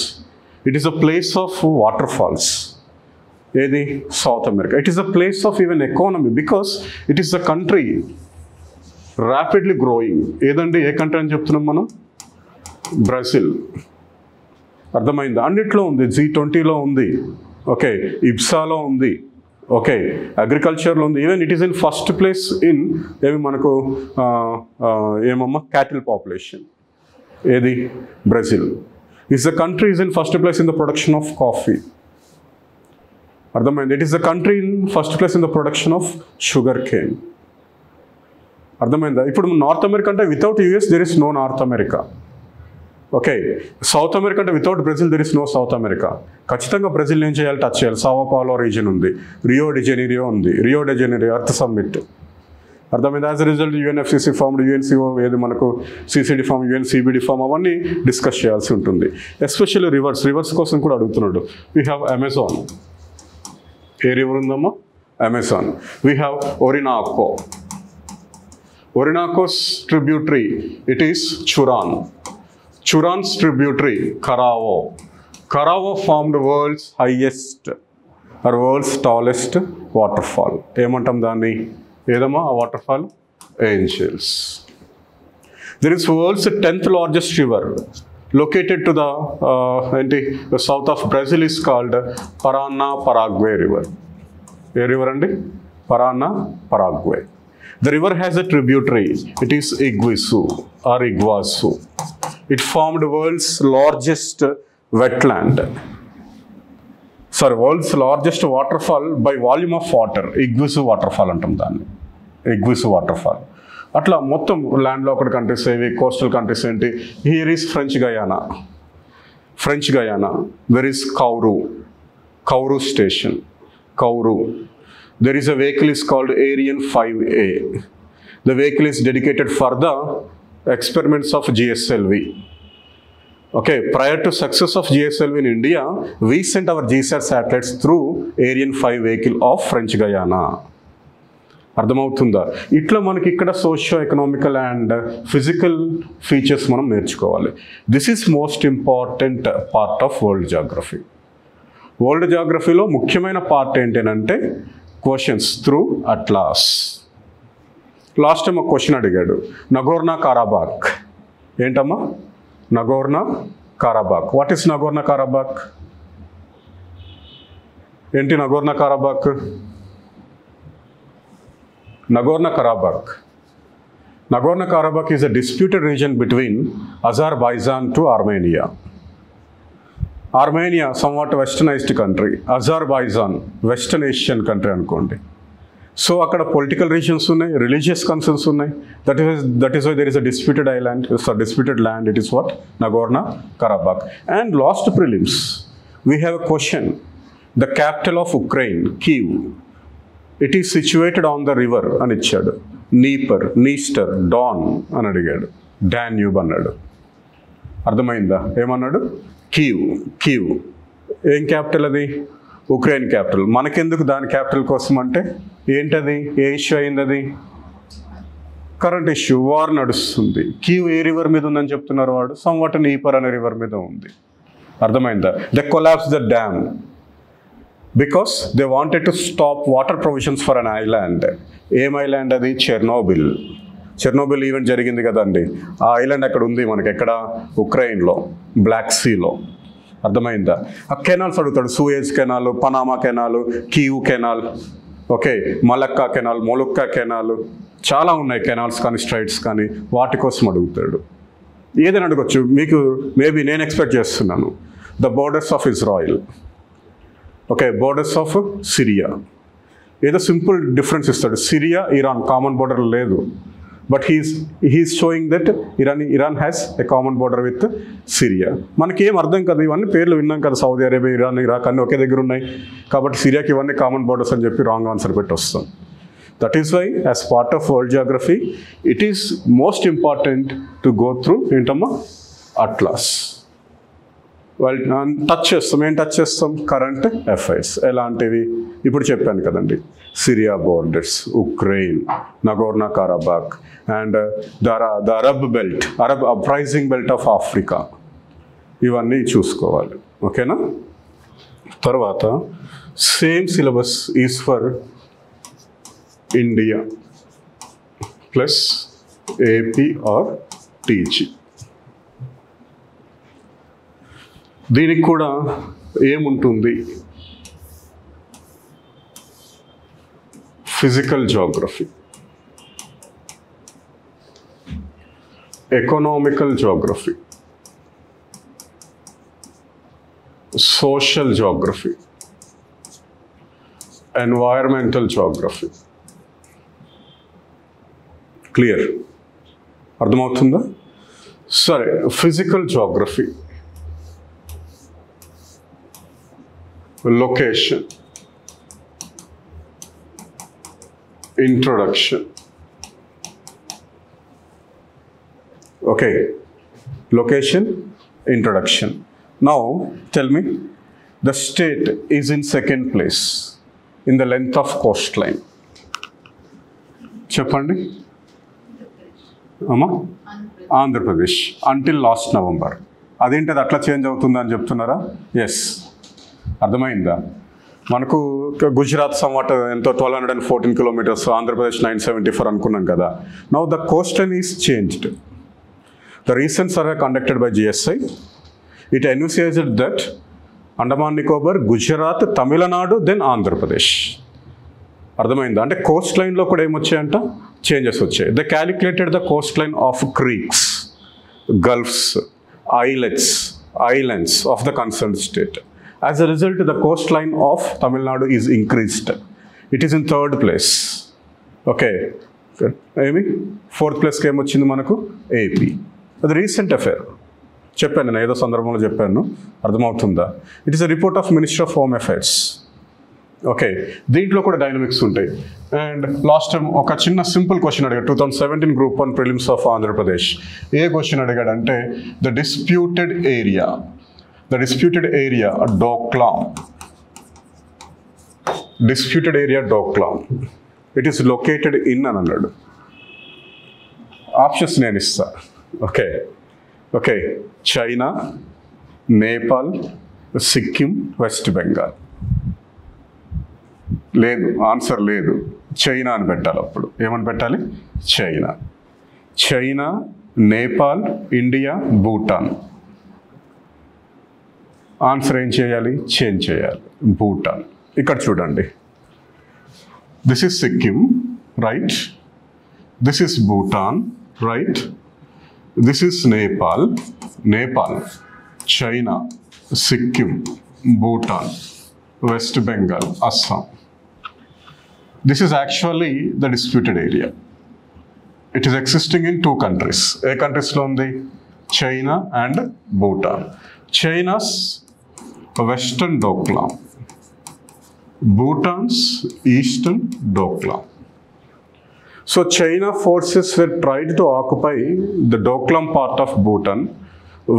it is a place of waterfalls. ఏది? South America. It is a place of even economy because it is the country rapidly growing. ఏదండి? ఏ country అని చెప్తున్నాం మనం? Brazil. అర్థమైందా? అన్నిట్లో ఉంది. G20లో ఉంది, ఓకే, ఇబ్సాలో ఉంది, ఓకే, అగ్రికల్చర్లో ఉంది. Even it is in first place in ఏమి మనకు ఏమమ్మా క్యాటిల్ పాపులేషన్. ఏది? Brazil. Is the country is in first place in the production of coffee. అర్థమైంది. It is the country in first place in the production of sugarcane. అర్థమైందా? ఇప్పుడు North America అంటే without US there is no North America. Okay, South America అంటే without Brazil there is no South America. ఖచ్చితంగా Brazil ఏం చేయాలి? Touch చేయాలి. Sao Paulo region ఉంది, Rio de Janeiro ఉంది, Rio de Janeiro Earth Summit. అర్థమైంది. As a result UNFCCC form, యుఎన్సిఓ ఏది మనకు సిసిడి ఫామ్, యుఎన్సిబిడి ఫామ్ అవన్నీ డిస్కస్ చేయాల్సి ఉంటుంది. ఎస్పెషల్లీ రివర్స్ కోసం కూడా అడుగుతున్నాడు. We have Amazon. ఏ రివర్ ఉందమ్మా? Amazon. We have Orinoco. Orinoco's tributary it is Churan. Churan's tributary, Karavo. Karavo formed the world's highest or world's tallest waterfall. ఏమంటాం దాన్ని? ఏదమ్మా ఆ waterfall? Angels. There is world's 10th largest river located to the south of Brazil is called Parana Paraguay river. A river అండి? Parana Paraguay. The river has a tributary. It is Iguazu or Iguazu. It formed the world's largest wetland. Sorry, world's largest waterfall by volume of water. Iguazu waterfall అంటాం దాన్ని. Iguazu waterfall. అట్లా మొత్తం landlocked countries ఏవి, coastal countries ఏంటి? Here is French Guiana. French Guiana. There is Kourou station. Kourou. There is a vehicle is called Ariane 5A. The vehicle is dedicated for the experiments of GSLV. Okay, prior to success of GSLV in India, we sent our GSAT satellites through Ariane 5 vehicle of French Guyana. అర్థమవుతుందా? ఇట్లా మనకి ఇక్కడ socio economical and physical features మనం నేర్చుకోవాలి. This is most important part of world geography. World జాగ్రఫీలో ముఖ్యమైన part ఏంటంటే questions through atlas. Last time ఒక క్వశ్చన్ అడిగాడు, నగోర్నా కారాబాక్. ఏంటమ్మా నగోర్నా కారాబాక్? What is నగోర్నా కారాబాక్? ఏంటి నగోర్నా కారాబాక్? Nagorno Karabakh. Nagorno Karabakh is a disputed region between Azerbaijan to Armenia. Armenia, somewhat westernized country. Azerbaijan, Western Asian country అనుకోండి. So అక్కడ political reasons ఉన్నాయి, religious concerns ఉన్నాయి. That is why there is a disputed island, disputed land. It is what? Nagorno Karabakh. And last prelims we have a question. The capital of Ukraine, Kyiv. It is situated on the river అని ఇచ్చాడు. Napier, నీస్టర్, don అని అడిగాడు. Danube అన్నాడు. అర్థమైందా? ఏమన్నాడు? Kyiv. ఏం capital అది? Ukraine capital. మనకెందుకు దాని క్యాపిటల్ కోసం అంటే ఏంటది? ఏ ఇష్యూ అయింది అది? కరెంట్ ఇష్యూ, వార్ నడుస్తుంది. కీవ్ ఏ రివర్ మీద ఉందని చెప్తున్నారు వాడు? సమ్వాట్ నీపర్ అనే రివర్ మీద ఉంది. అర్థమైందా? The collapse the dam because they wanted to stop water provisions for an island. ఏం ఐలాండ్ అది? చెర్నోబిల్ ఈవెంట్ జరిగింది కదండి. ఆ ఐలాండ్ అక్కడ ఉంది మనకి. ఎక్కడ? ఉక్రెయిన్లో, బ్లాక్ సీలో. అర్థమైందా? ఆ కెనాల్స్ అడుగుతాడు. Suez canal, Panama canal, Kiev canal, okay, Malacca canal, Molucca canal, చాలా ఉన్నాయి కెనాల్స్ కానీ స్ట్రైట్స్ కానీ. వాటి కోసం అడుగుతాడు. ఏదైనా అడగచ్చు. మీకు మేబీ నేను ఎక్స్పెక్ట్ చేస్తున్నాను the borders of Israel. Okay, borders of Syria. ఏదో సింపుల్ డిఫరెన్స్ ఇస్తాడు. సిరియా, ఇరాన్ కామన్ బోర్డర్ లేదు. But he's showing that Iran has a common border with Syria. మనకి ఏం అర్థం కదా, ఇవన్నీ పేర్లు విన్నాం కదా. సౌదీ అరేబియా, ఇరాన్, ఇరాక్ అన్నీ ఒకే దగ్గర ఉన్నాయి కాబట్టి సిరియాకి ఇవన్నీ కామన్ బోర్డర్స్ అని చెప్పి రాంగ్ ఆన్సర్ పెట్టి వస్తాం. That is why as part of world geography it is most important to go through ఏంటమ్మా? అట్లాస్. వాళ్ళు టచ్ చేస్తాం. ఏం టచ్ చేస్తాం? Current affairs. ఎలాంటివి? ఇప్పుడు చెప్పాను కదండి. Syria borders, Ukraine, Nagorno Karabakh and the Arab belt, Arab uprising belt of Africa. ఇవన్నీ చూసుకోవాలి. ఓకేనా? తర్వాత same syllabus is for India plus AP or TG. దీనికి కూడా ఏముంటుంది? Physical geography, economical geography, social geography, environmental geography. Clear? అర్థమవుతుందా? సరే, physical geography, location, introduction. Okay, location, introduction. Now tell me, the state is in second place in the length of coastline. చెప్పండి అమ్మా. Andhra Pradesh until last November. అదేంటి, అది అట్లా change అవుతుందని చెప్తున్నారా? Yes, అర్థమైందా? మనకు గుజరాత్ సమ్వాట్ ఎంతో 1214 కిలోమీటర్స్, ఆంధ్రప్రదేశ్ 974 అనుకున్నాం కదా. Now the Coast line is changed. The recent survey conducted by GSI, it ఎన్యూసియేటెడ్ that Andaman Nicobar, Gujarat, Tamil Nadu, then Andhra Pradesh. అర్థమైందా? అంటే కోస్ట్ లైన్లో కూడా ఏమొచ్చాయంట, చేంజెస్ వచ్చాయి. The calculated the Coast line of creeks, gulfs, islands of the concerned state. As a result, the coastline of Tamil Nadu is increased. It is in third place. Okay. Amy, fourth place came వచ్చింది మనకు AP. అది recent affair. చెప్పాను నేను ఏదో సందర్భంలో చెప్పాను, అర్థమవుతుందా? It is a report of ministry of home affairs. Okay, దీంట్లో కూడా డైనమిక్స్ ఉంటాయి. అండ్ లాస్ట్ టైం ఒక చిన్న సింపుల్ క్వశ్చన్ అడిగాడు 2017 Group 1 prelims of Andhra Pradesh. A question అడిగాడంటే, the disputed area, Doklam. Disputed area Doklam. It is located in అని అన్నాడు. Options నేను ఇస్తా. Okay, China, Nepal, Sikkim, west Bengal. లేదు, ఆన్సర్ లేదు. చైనా అని పెట్టాలి. అప్పుడు ఏమని పెట్టాలి? China, Nepal, India, Bhutan. Answer ఏం చేయాలి? చేంజ్ చేయాలి. భూటాన్. ఇక్కడ చూడండి, this is Sikkim, right? This is Bhutan, right? This is Nepal, China, Sikkim, Bhutan, west Bengal, Assam. This is actually the disputed area. It is existing in 2 countries. ఏ కంట్రీస్లో ఉంది? China and Bhutan. China's western Doklam, Bhutan's eastern Doklam. So China forces were tried to occupy the Doklam part of Bhutan,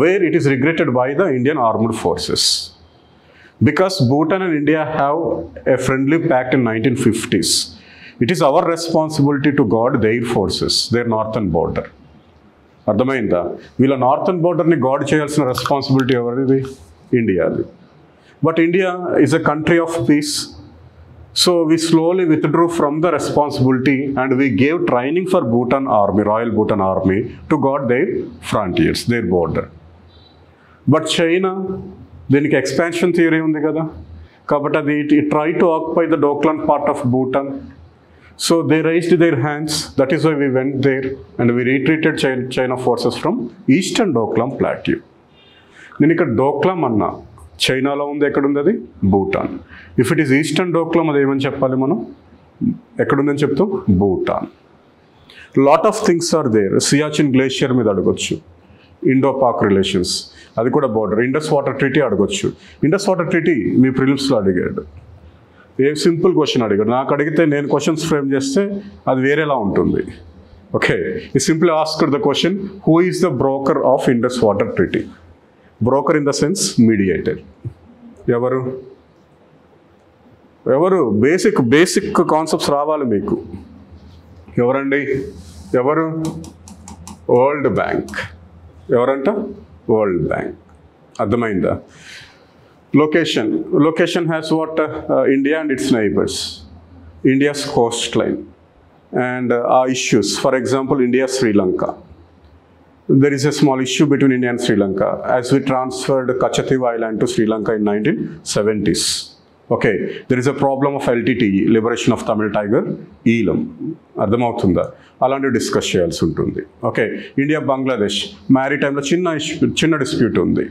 where it is regretted by the Indian armed forces. Because Bhutan and India have a friendly pact in 1950s, it is our responsibility to guard their forces, their northern border. అర్థమైందా? వీళ్ళ northern బోర్డర్ని guard చేయాల్సిన responsibility ఎవరిది? ఇండియాది. But India is a country of peace. So we slowly withdrew from the responsibility and we gave training for Bhutan army, royal Bhutan army, to guard their frontiers, their border. But China, దీనికి expansion theory ఉంది కదా, కాబట్టి అది it try to occupy the Doklam part of Bhutan. So they raised their hands. That is why we went there and we retreated China forces from eastern Doklam plateau. నేను ఇక్కడ డోక్లాం అన్నా, చైనాలో ఉంది. ఎక్కడుంది అది? Bhutan. If it is eastern Doklam, అది ఏమని చెప్పాలి మనం? ఎక్కడుందని చెప్తాం? Bhutan. Lot of things are there. Siachen glacier మీద అడగొచ్చు. ఇండో పాక్ రిలేషన్స్, అది కూడా బోర్డర్. ఇండస్ వాటర్ ట్రీటీ అడగొచ్చు. ఇండస్ వాటర్ ట్రీటీ మీ ప్రిలిమ్స్లో అడిగాడు. ఏ సింపుల్ క్వశ్చన్ అడిగాడు. నాకు అడిగితే నేను క్వశ్చన్స్ ఫ్రేమ్ చేస్తే అది వేరేలా ఉంటుంది. ఓకే, ఈ simply asked the question, who is the broker of Indus water treaty? Broker in the sense mediator. ఎవరు? బేసిక్ కాన్సెప్ట్స్ రావాలి మీకు. ఎవరండి? World bank. ఎవరంట? World bank. అర్థమైందా? Location has what? India and its neighbors, India's coastline, and issues. For example, India, Sri Lanka. There is a small issue between India and Sri Lanka as we transferred Kachathivai Island to Sri Lanka in 1970s. Okay, there is a problem of LTTE, Liberation of Tamil Tiger, Elam. అర్థమవుతుందా? అలాంటివి discuss చేయాల్సి ఉంటుంది. Okay, India Bangladesh మ్యారిటైమ్లో చిన్న dispute ఉంది.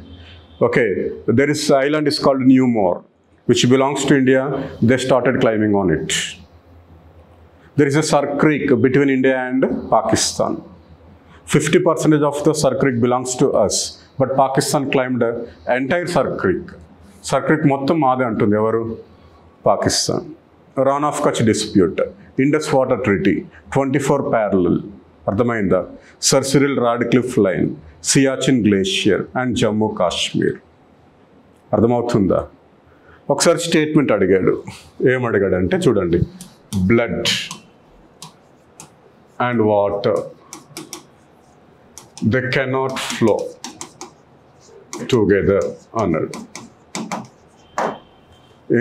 Okay, there is island is called Newmore, which belongs to India. They started climbing on it. There is a Sar Creek between India and Pakistan. 50% of the Sar Creek belongs to us, but Pakistan climbed the entire Sar Creek. Sar Creek మొత్తం మాదే అంటుంది ఎవరు? Pakistan. Rann of Kutch dispute, Indus Water Treaty, 24 parallel. అర్థమైందా? Sir Cyril Radcliffe Line, Siachen Glacier and Jammu Kashmir. అర్థమవుతుందా? ఒకసారి statement అడిగాడు. ఏమడిగాడంటే చూడండి, blood and water they cannot flow together అన్నాడు.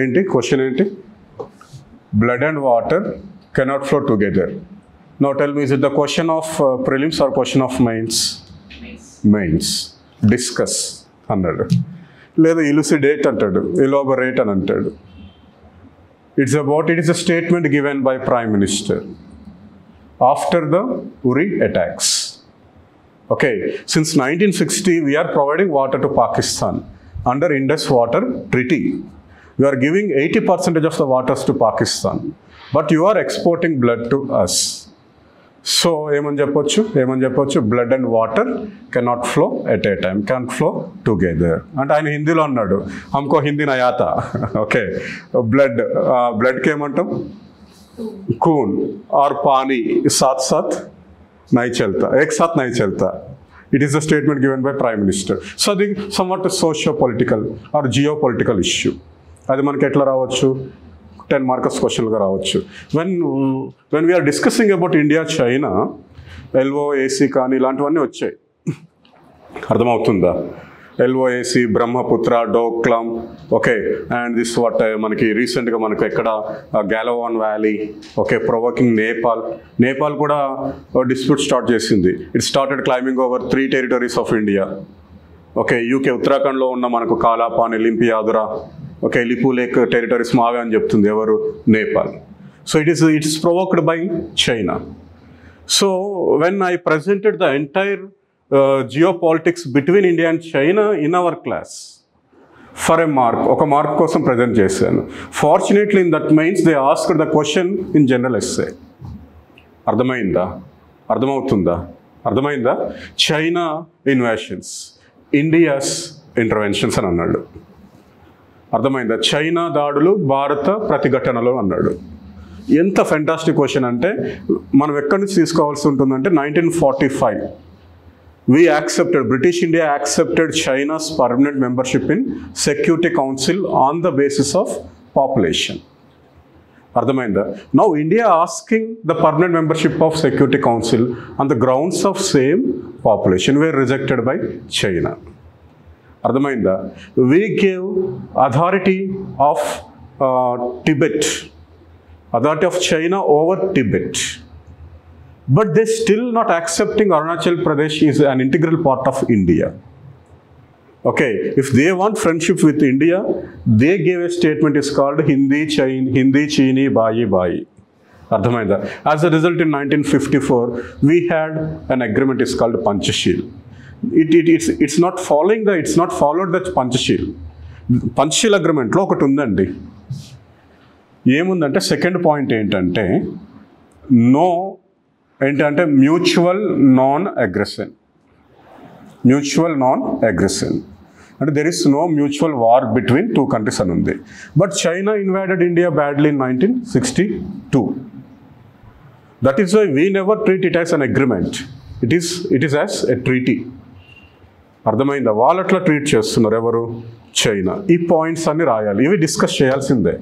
ఏంటి క్వశ్చన్ ఏంటి? Blood and water cannot flow together. Now tell me, is it the question of prelims or question of mains? Mains. Discuss అన్నాడు. లేదా ఇలుసిడేట్ అంటాడు, elaborate అని అంటాడు. It is a statement given by prime minister after the Uri attacks. Okay, since 1960 we are providing water to Pakistan under Indus Water Treaty. We are giving 80% of the waters to Pakistan, but you are exporting blood to us. So ఏమని చెప్పొచ్చు? Blood and water cannot flow at a time, can flow together. అంటే ఆయన హిందీలో అన్నాడు, హమ్కో Hindi నయాత. Okay, బ్లడ్కి ఏమంటాం? కూన్. Are pani సాత్ సాత్ నై చల్తా, ఏక్ సాత్ నై చల్తా. It is the statement given by prime minister. So అది somewhat socio political or geo political issue. అది మనకి ఎట్లా రావచ్చు? 10 మార్కర్స్ క్వశ్చన్లుగా రావచ్చు. When we are discussing about India China, LOAC కానీ ఇలాంటివన్నీ వచ్చాయి. అర్థమవుతుందా? LOAC, Brahmaputra, Doklam. Okay, and this what మనకి రీసెంట్గా మనకు ఎక్కడ Galwan valley. Okay, provoking Nepal కూడా డిస్ప్యూట్ స్టార్ట్ చేసింది. It started climbing over 3 territories of India. Okay, UK ఉత్తరాఖండ్లో ఉన్న మనకు Kalapani, లింపియాదురా, okay, Lipu lake territories మావే అని చెప్తుంది ఎవరు? Nepal. So it is provoked by China. So when I presented the entire geopolitics between India and China in our class for a mark, ఒక mark కోసం present చేశాను. Fortunately in that means they asked the question in general essay. అర్థమైందా? China ఇన్వాషన్స్, India's interventions అని అన్నాడు. అర్థమైందా? China దాడులు, భారత ప్రతిఘటనలు అన్నాడు. ఎంత ఫెంటాస్టిక్ క్వశ్చన్ అంటే మనం ఎక్కడి నుంచి తీసుకోవాల్సి ఉంటుందంటే 1945 British India accepted China's permanent membership in Security Council on the basis of population. అర్థమైందా? Now India asking the permanent membership of Security Council on the grounds of same population were rejected by China. అర్థమైందా? We gave authority of authority of China over Tibet, but they still not accepting Arunachal Pradesh is an integral part of India. Okay, if they want friendship with India, they gave a statement is called Hindi Chini Bayi. అర్థమైందా? As a result, in 1954 we had an agreement is called Panchashil. It's not followed the Panchashil అగ్రిమెంట్లో ఒకటి ఉందండి. ఏముందంటే second point ఏంటంటే mutual non aggression. అంటే there is no mutual war between 2 countries అని ఉంది. But China invaded India badly in 1962. That is why we never treat it as an agreement. It is as a treaty. అర్థమైందా? వాళ్ళు అట్లా treat చేస్తున్నారు ఎవరు? China. ఈ points అన్ని రాయాలి, ఇవి డిస్కస్ చేయాల్సిందే.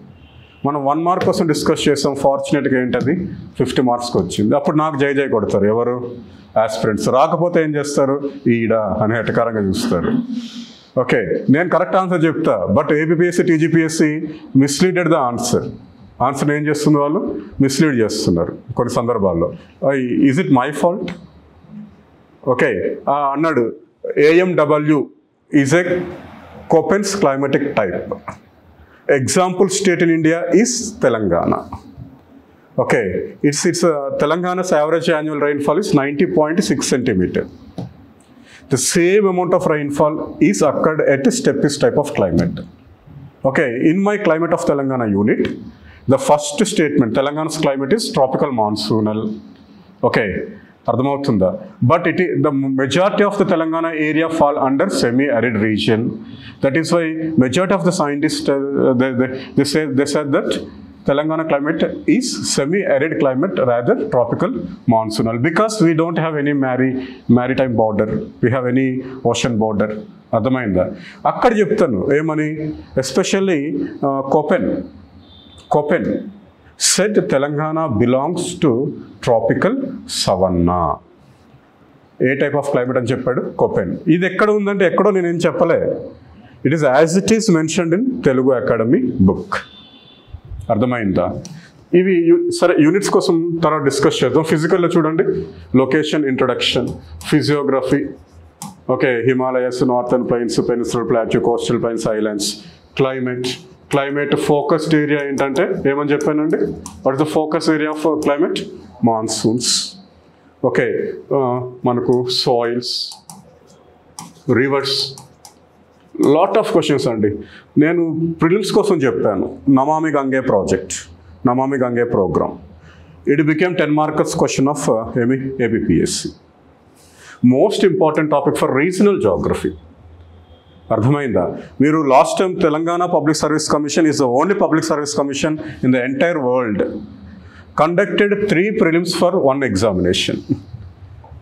మనం 1 మార్క్ కోసం డిస్కస్ చేస్తాం. ఫార్చునేట్గా ఏంటది 50 మార్క్స్కి వచ్చింది. అప్పుడు నాకు జై కొడతారు ఎవరు? ఆస్పిరెంట్స్. రాకపోతే ఏం చేస్తారు? ఈడ అని ఎటకారంగా చూస్తారు. ఓకే, నేను కరెక్ట్ ఆన్సర్ చెప్తా, but APSC TGPSC మిస్లీడెడ్ the answer ఏం చేస్తుంది? వాళ్ళు మిస్లీడ్ చేస్తున్నారు కొన్ని సందర్భాల్లో. Is it my fault? Okay, అన్నాడు AMW is a Köppens climatic type. Example state in India is Telangana. Okay, it's Telangana's average annual rainfall is 90.6 centimeter. the same amount of rainfall is occurred at a steppes type of climate. Okay, in my climate of Telangana unit, the first statement, Telangana's climate is tropical monsoonal. Okay, అర్థమవుతుందా? But the majority of the Telangana area fall under semi-arid region. That is why majority of the scientists, they said that Telangana climate is semi-arid climate rather tropical monsoonal, because we don't have any maritime border, we have any ocean border. అర్థమైందా? అక్కడ చెప్తాను ఏమని, especially Koppen said Telangana belongs to tropical savanna. ఏ type of climate అని చెప్పాడు Koppen. ఇది ఎక్కడ ఉందంటే ఎక్కడో నేనేం చెప్పలే, it is as it is mentioned in Telugu academy book. అర్థమైందా? ఇవి సరే యూనిట్స్ కోసం తర్వాత డిస్కస్ చేద్దాం. ఫిజికల్లో చూడండి, location, introduction, physiography, okay, Himalayas, northern plains, peninsular plateau, coastal plains, islands, climate focused area ఏంటంటే ఏమని చెప్పానండి, what is the focus area of climate? Monsoons. Okay, మనకు soils, rivers, lot of questions అండి. నేను ప్రిలిమ్స్ కోసం చెప్పాను Namami Gange project, Namami Gange programme. It became 10 markers question of APPSC. Most important topic for regional geography. అర్థమైందా? మీరు last time Telangana public service commission is the only public service commission in the entire world conducted 3 prelims for 1 examination.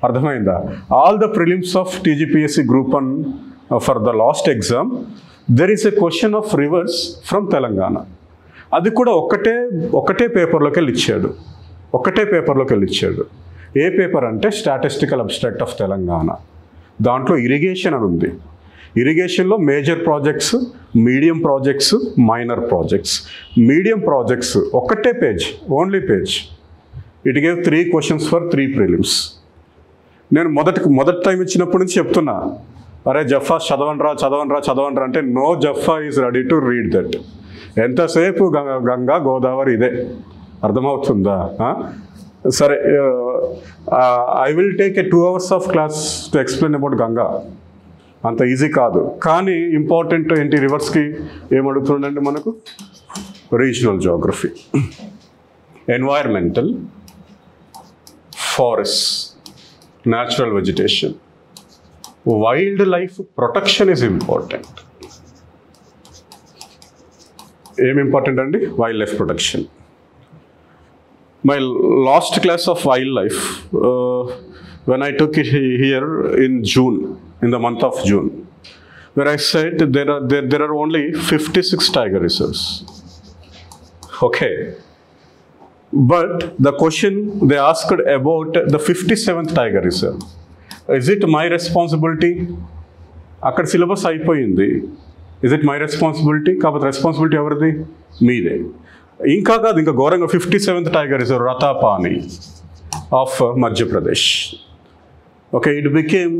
అర్థమైందా? All the prelims of TGPSC group 1 for the last exam there is a question of rivers from Telangana. అది కూడా ఒకటే పేపర్లోకి వెళ్ళి ఇచ్చాడు. ఏ paper అంటే statistical abstract of Telangana. దాంట్లో ఇరిగేషన్ అని ఉంది. ఇరిగేషన్లో major projects, medium projects, minor projects. Medium projects ఒకటే page, only page. It gave 3 questions for 3 prelims. నేను మొదటి టైం ఇచ్చినప్పటి నుంచి చెప్తున్నా, అరే జఫా చదవనరా అంటే నో, జఫా is ready to read that. ఎంతసేపు గంగా గోదావరి ఇదే. అర్థమవుతుందా? సరే, I will take a 2 hours of class to explain about Ganga. అంత ఈజీ కాదు. కానీ ఇంపార్టెంట్ ఏంటి, రివర్స్కి ఏమడుగుతుండండి మనకు? Regional geography, environmental, forest, natural vegetation, wildlife protection is important. ఏమి ఇంపార్టెంట్ అండి? Wildlife protection. My last class of wildlife when I took it here in June, in the month of June, where I said there are only 56 tiger reserves. Okay, but the question they asked about the 57th tiger reserve. Is it my responsibility? అక్కడ syllabus అయిపోయింది. Is it my responsibility? కాబట్టి responsibility ఎవరిది? మీదే. ఇంకా కాదు, ఇంకా ఘోరంగా 57th tiger reserve రతాపాని of Madhya Pradesh. Okay, it became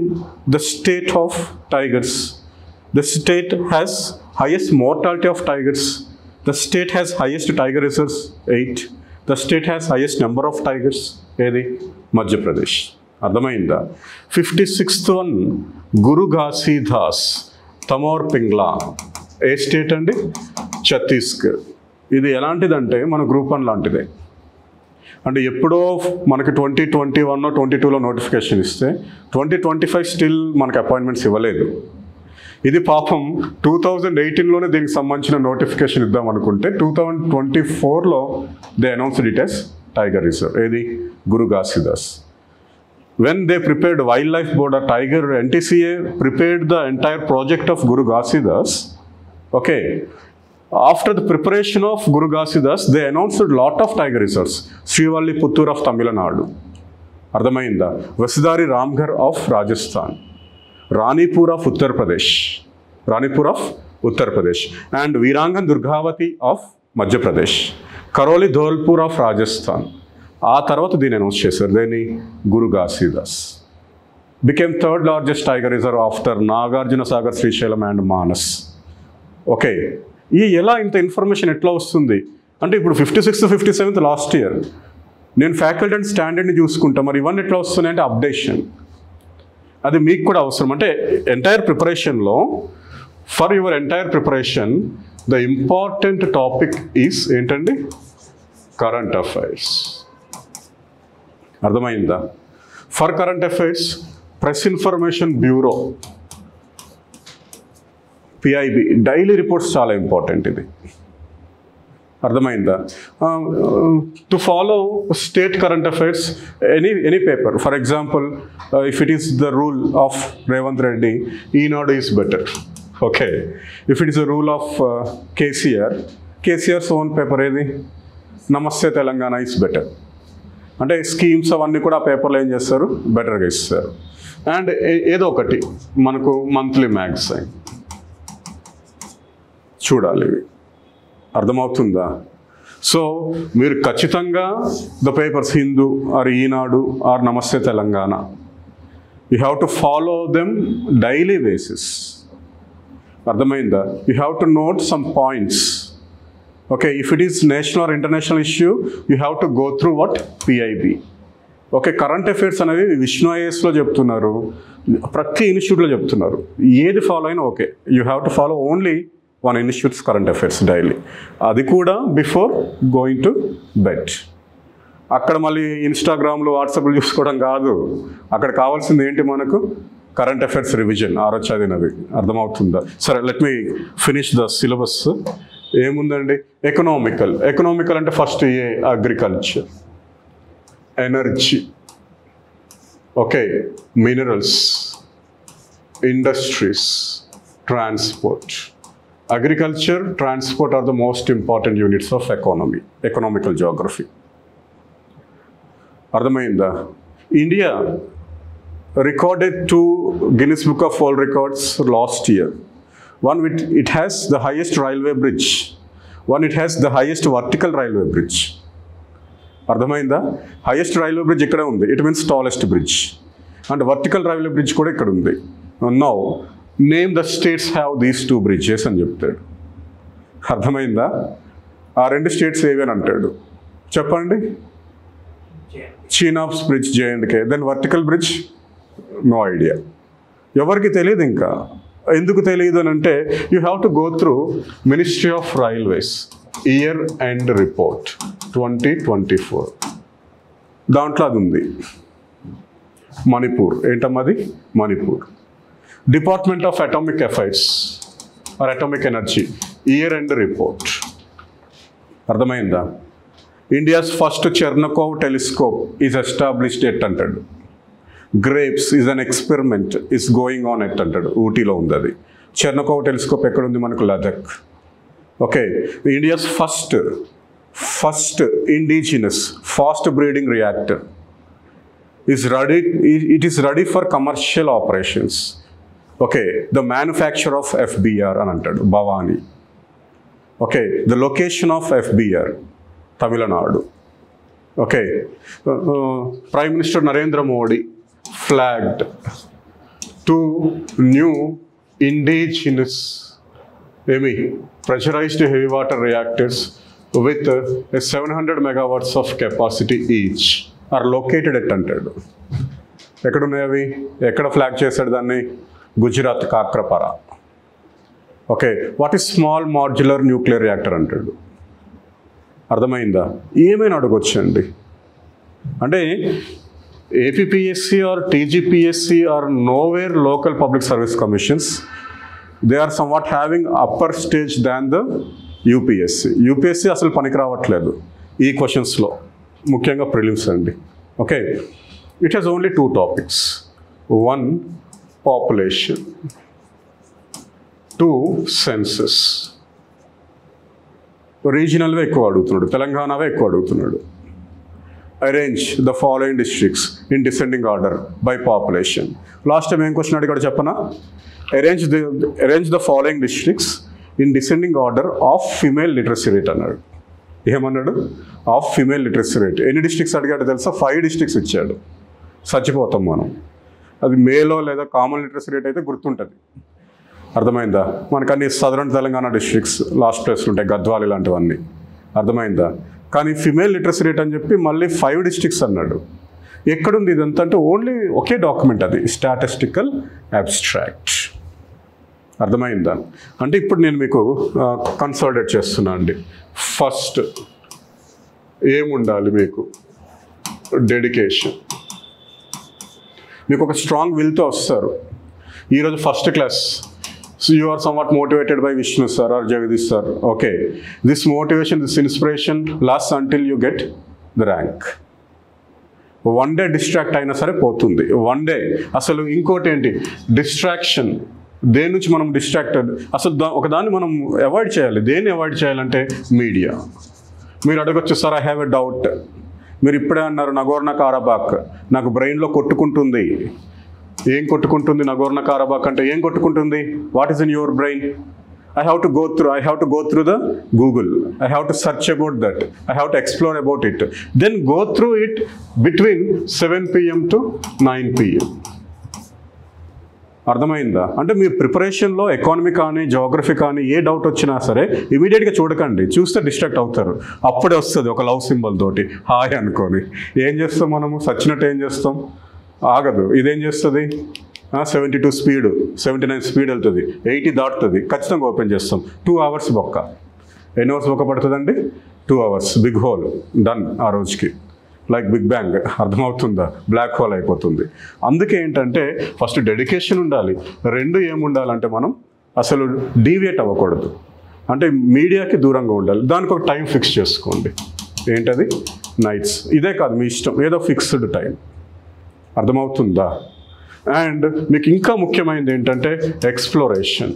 the state of tigers. The state has highest mortality of tigers. The state has highest tiger reserves, 8. The state has highest number of tigers. ఏది? Madhya Pradesh. అర్థమైందా? 56th one, Guru Ghasidas, Tamor Pingla. ఏ state అండి? ఛత్తీస్గఢ్. ఇది ఎలాంటిదంటే మన group 1 లాంటిదే. అంటే ఎప్పుడో మనకి 2021 22లో నోటిఫికేషన్ ఇస్తే 2025 స్టిల్ మనకి అపాయింట్మెంట్స్ ఇవ్వలేదు. ఇది పాపం 2018లోనే దీనికి సంబంధించిన నోటిఫికేషన్ ఇద్దాం అనుకుంటే 2024లో they announced it as tiger reserve. ఏది? Guru Ghasidas. When they prepared Wildlife Board, Tiger, NTCA prepared the entire project of Guru Ghasidas. Okay. After the preparation of Guru Ghasidas, they announced a lot of tiger reserves. Srivalli Puttur of Tamil Nadu. Ardhamainda. Vasidari Ramghar of Rajasthan. Ranipur of Uttar Pradesh. And Virangan Durgavati of Madhya Pradesh. Karoli Dholpur of Rajasthan. ఆ తర్వాత దీన్ని announce చేశారు. దేని? Guru Ghasidas. Became 3rd largest tiger reserve after Nagarjuna Sagar, Srisailam and Manas. Okay, ఎలా ఇంత information ఎట్లా వస్తుంది అంటే ఇప్పుడు 56th 57th లాస్ట్ ఇయర్ నేను ఫ్యాకల్టీ అండ్ స్టాండర్డ్ని చూసుకుంటా, మరి ఇవన్నీ ఎట్లా వస్తున్నాయి అంటే అప్డేషన్. అది మీకు కూడా అవసరం. అంటే ఎంటైర్ ప్రిపరేషన్లో for your entire preparation the important topic is ఏంటండి? Current affairs. అర్థమైందా? For current affairs press information bureau PIB daily reports చాలా ఇంపార్టెంట్. ఇది అర్థమైందా? To follow state current affairs any paper. For example if it is the rule of Revanth Reddy, Eenadu is better. Okay, if it is the rule of KCR's own paper ఏది? Namaste Telangana is better. అంటే schemes అవన్నీ కూడా ఆ పేపర్లో ఏం చేస్తారు? బెటర్గా ఇస్తారు. అండ్ ఏదో ఒకటి మనకు మంత్లీ మ్యాగజైన్ చూడాలి. ఇవి అర్థమవుతుందా? సో మీరు ఖచ్చితంగా the papers Hindu or Eenadu or Namaste Telangana, you have to follow them daily basis. అర్థమైందా? You have to note some points. Okay, if it is national or international issue you have to go through what? PIB. Okay, current affairs అనేవి విష్ణు ఐఏఎస్లో చెప్తున్నారు, ప్రతి ఇన్స్టిట్యూట్లో చెప్తున్నారు. ఏది follow అయినా okay, you have to follow only one institutes current affairs daily. అది కూడా before going to bed. అక్కడ మళ్ళీ ఇన్స్టాగ్రామ్లో వాట్సాప్లు చూసుకోవడం కాదు. అక్కడ కావాల్సింది ఏంటి మనకు? కరెంట్ అఫైర్స్ రివిజన్, ఆరో చదివినది. అర్థమవుతుందా? సరే, let me finish the syllabus. ఏముందండి? ఎకనామికల్ అంటే first agriculture, energy, okay, minerals, industries, transport. Agriculture, transport are the most important units of economy, economical geography. అర్థమైందా? India recorded 2 Guinness Book of World Records last year. One, it has the highest railway bridge. One, it has the highest vertical railway bridge. అర్థమైందా? Highest railway bridge ఇక్కడ ఉంది, it means tallest bridge. And vertical railway bridge కూడా ఇక్కడ ఉంది. Now name the states have these 2 bridges అని చెప్తాడు. అర్థమైందా? ఆ 2 స్టేట్స్ ఏవి అని అంటాడు? చెప్పండి. Chenab's bridge, J and K. Then vertical bridge, no idea. ఎవరికి తెలియదు. ఇంకా ఎందుకు తెలియదు అని అంటే you have to go through ministry of railways year end report 2024. దాంట్లో అది ఉంది. మణిపూర్ ఏంటమ్మది? Manipur. Department of atomic affairs or atomic energy year end report. అర్థమైందా? India's first Cherenkov telescope is established at అంటాడు. GRAPES is an experiment is going on at అంటాడు. ఊటీలో ఉంది అది. చెర్నకోవ్ టెలిస్కోప్ ఎక్కడుంది? మనకు Ladakh. Okay, India's first indigenous fast breeding reactor is ready for commercial operations. Okay, the manufacture of FBR అని అంటాడు, Bhavani. Okay, the location of FBR, Tamil Nadu. Okay, Prime Minister Narendra Modi flagged 2 new indigenous pressurized heavy water reactors with 700 megawatts of capacity each are located at అంటాడు. ఎక్కడున్నాయి అవి? ఎక్కడ flag చేశాడు దాన్ని? Gujarat, Kakrapara. Okay, what is small modular nuclear reactor అంటాడు. అర్థమైందా? ఏమైనా అడగొచ్చండి. అంటే APPSC or TGPSC or nowhere local public service commissions. They are somewhat having upper stage than the UPSC. UPSC అసలు పనికి రావట్లేదు ఈ క్వశ్చన్స్లో, ముఖ్యంగా ప్రిలిమ్స్ అండి. Okay, it has only 2 topics. 1 population, 2 census. రీజనల్వే ఎక్కువ అడుగుతున్నాడు, తెలంగాణవే ఎక్కువ అడుగుతున్నాడు. Arrange the following districts in descending order by population. Last time ఏం క్వశ్చన్ అడిగాడు చెప్పనా? Arrange the following districts in descending order of female literacy rate అన్నాడు. ఏమన్నాడు? Of female literacy rate. ఎన్ని డిస్ట్రిక్ట్స్ అడిగాడు తెలుసా? 5 డిస్ట్రిక్ట్స్ ఇచ్చాడు. చచ్చిపోతాం మనం. అది మేలో లేదా కామన్ లిటరసీ రేట్ అయితే గుర్తుంటుంది. అర్థమైందా? మనకు అన్ని సదరన్ తెలంగాణ డిస్ట్రిక్ట్స్ లాస్ట్ ప్లేస్లు ఉంటాయి, గద్వాల్ ఇలాంటివన్నీ. అర్థమైందా? కానీ ఫిమేల్ లిటరసీ రేట్ అని చెప్పి మళ్ళీ 5 డిస్ట్రిక్ట్స్ అన్నాడు. ఎక్కడుంది ఇదంతా అంటే ఓన్లీ ఒకే డాక్యుమెంట్, అది స్టాటిస్టికల్ అబ్స్ట్రాక్ట్. అర్థమైందా? అంటే ఇప్పుడు నేను మీకు కన్సాలిడేట్ చేస్తున్నా అండి. ఫస్ట్ ఏముండాలి మీకు? డెడికేషన్. మీకు ఒక స్ట్రాంగ్ విల్తో వస్తారు. ఈరోజు first class, so you are somewhat motivated by Vishnu sir or Jagadish sir. Okay, this motivation, this inspiration lasts until you get the rank. One day distract అయినా సరే పోతుంది. వన్ డే అసలు ఇంకోటి ఏంటి? డిస్ట్రాక్షన్. దేని నుంచి మనం డిస్ట్రాక్టెడ్? అసలు ఒకదాన్ని మనం అవాయిడ్ చేయాలి. దేన్ని అవాయిడ్ చేయాలంటే మీడియా. మీరు అడగొచ్చు, sir I have a doubt. మీరు ఇప్పుడే అన్నారు నగోర్నో కారబాక్ నాకు బ్రెయిన్లో కొట్టుకుంటుంది. ఏం కొట్టుకుంటుంది? నగోర్నో కారబాక్ అంటే ఏం కొట్టుకుంటుంది? What is in your brain? I have to go through the Google. I have to search about that. I have to explore about it. Then go through it between 7 PM to 9 PM. అర్థమైందా? అంటే మీ ప్రిపరేషన్లో economy కానీ geography కానీ ఏ doubt వచ్చినా సరే ఇమీడియట్గా చూడకండి. చూస్తే డిస్ట్రాక్ట్ అవుతారు. అప్పుడే వస్తుంది ఒక లవ్ సింబల్ తోటి హాయ్ అనుకొని. ఏం చేస్తాం మనము? సచ్చినట్టు ఏం చేస్తాం? ఆగదు. ఇదేం చేస్తుంది? 72 స్పీడ్, 79 స్పీడ్ వెళ్తుంది, 80 దాటుతుంది. ఖచ్చితంగా ఓపెన్ చేస్తాం. 2 hours బొక్క. ఎన్ని అవర్స్ బొక్క పడుతుందండి? 2 hours. బిగ్ హోల్ డన్ ఆ రోజుకి. Like big bang. అర్థమవుతుందా? బ్లాక్ హోల్ అయిపోతుంది. అందుకే ఏంటంటే ఫస్ట్ డెడికేషన్ ఉండాలి. రెండు ఏముండాలంటే మనం అసలు డీవియేట్ అవ్వకూడదు. అంటే మీడియాకి దూరంగా ఉండాలి. దానికి ఒక టైం ఫిక్స్ చేసుకోండి. ఏంటది? నైట్స్. ఇదే కాదు, మీ ఇష్టం, ఏదో ఫిక్స్డ్ టైం. అర్థమవుతుందా? అండ్ మీకు ఇంకా ముఖ్యమైనది ఏంటంటే exploration.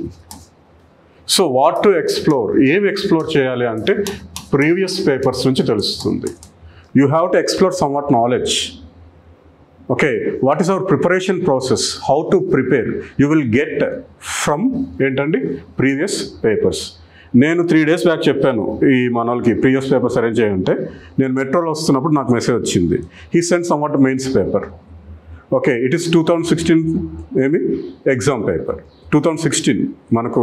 So what to explore? ఏమి ఎక్స్ప్లోర్ చేయాలి అంటే ప్రీవియస్ పేపర్స్ నుంచి తెలుస్తుంది. You have to explore somewhat knowledge. Okay, what is our preparation process? How to prepare you will get from ఏంటండి ప్రీవియస్ పేపర్స్. నేను 3 days బ్యాక్ చెప్పాను ఈ మన వాళ్ళకి ప్రీవియస్ పేపర్స్ అరేంజ్ చేయంటే, నేను మెట్రోలో వస్తున్నప్పుడు నాకు మెసేజ్ వచ్చింది. He send somewhat mains paper. Okay, it is 2016 ఏమి ఎగ్జామ్ పేపర్. 2016 మనకు